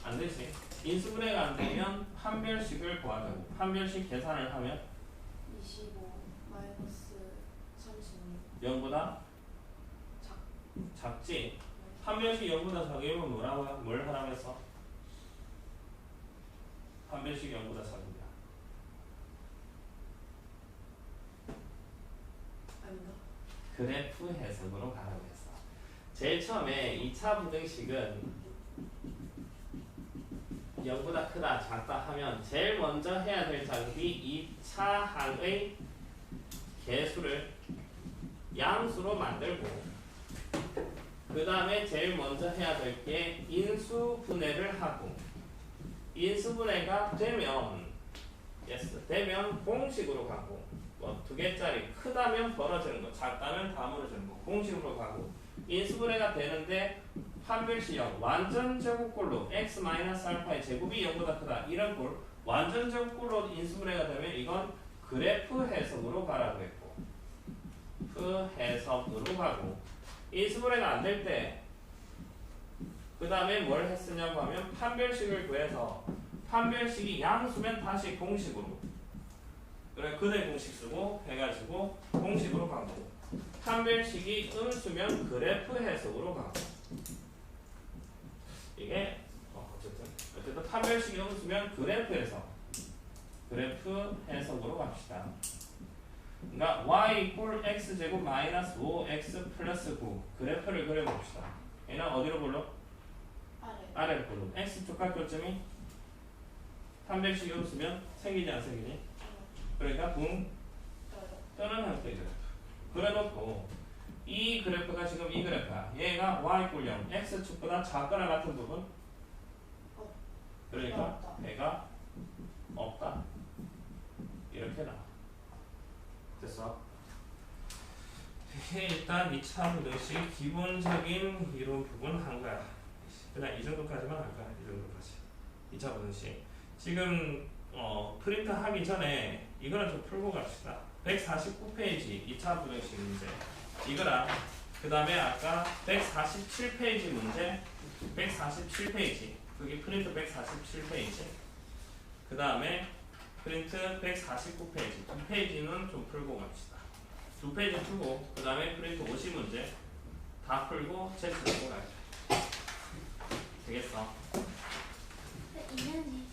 안 되지. 인수분해가 안 되면 판별식을 구하자고. 판별식 계산을 하면 25 마이너스 36 0보다 작. 작지. 판별식 0보다 작으면 뭐라고요? 뭘 하라고 했어? 판별식 0보다 작으면 아닌가? 그래프 해석으로 가라고 했어. 제일 처음에 2차 부등식은 0보다 크다 작다 하면 제일 먼저 해야 될 작업이 2차 항의 개수를 양수로 만들고 그 다음에 제일 먼저 해야 될 게 인수분해를 하고 인수분해가 되면 되면 공식으로 가고 뭐 2개짜리 크다면 벌어지는 거 작다면 다물어지는 거 공식으로 가고 인수분해가 되는데 판별식 0 완전 제곱꼴로 x 마이너스 알파의 제곱이 0보다 크다 이런 꼴 완전 제곱꼴로 인수분해가 되면 이건 그래프 해석으로 가라고 했고 그 해석으로 가고 인수분해가 안 될 때 그 다음에 뭘 했으냐고 하면 판별식을 구해서 판별식이 양수면 다시 공식으로 그래 그대 공식 쓰고 해가지고 공식으로 가고 판별식이 음수면 그래프 해석으로 가고 이게 어쨌든 판별식이 음수면 그래프 해석으로 갑시다. 그러니까 y 이퀄 x제곱 마이너스 5x 플러스 9 그래프를 그려봅시다. 얘는 어디로 불러? 아래. 아래로 불러. x 축각교점이 판별식이 없으면 생기지 안 생기니? 그러니까 붕 뜨는 형태의 그래프. 그래놓고 이 그래프가 지금 이 그래프야. 얘가 y 이퀄 0 x축보다 작거나 같은 부분 그러니까 없다. 배가 없다. 이렇게 나와. 됐어? 이게 일단 2차 부등식 기본적인 이론 부분 한 거야. 그냥 이 정도까지만 할까? 이 정도까지. 2차 부등식. 지금 프린트 하기 전에 이거는 좀 풀고 갑시다. 149페이지 2차 부등식 문제. 이거랑 그 다음에 아까 147페이지 문제 147페이지 그게 프린트 147페이지 그 다음에 프린트 149페이지 2페이지는 좀 풀고 갑시다. 2페이지 풀고 그 다음에 프린트 50문제 다 풀고 체크하고 가자. 되겠어? 이면이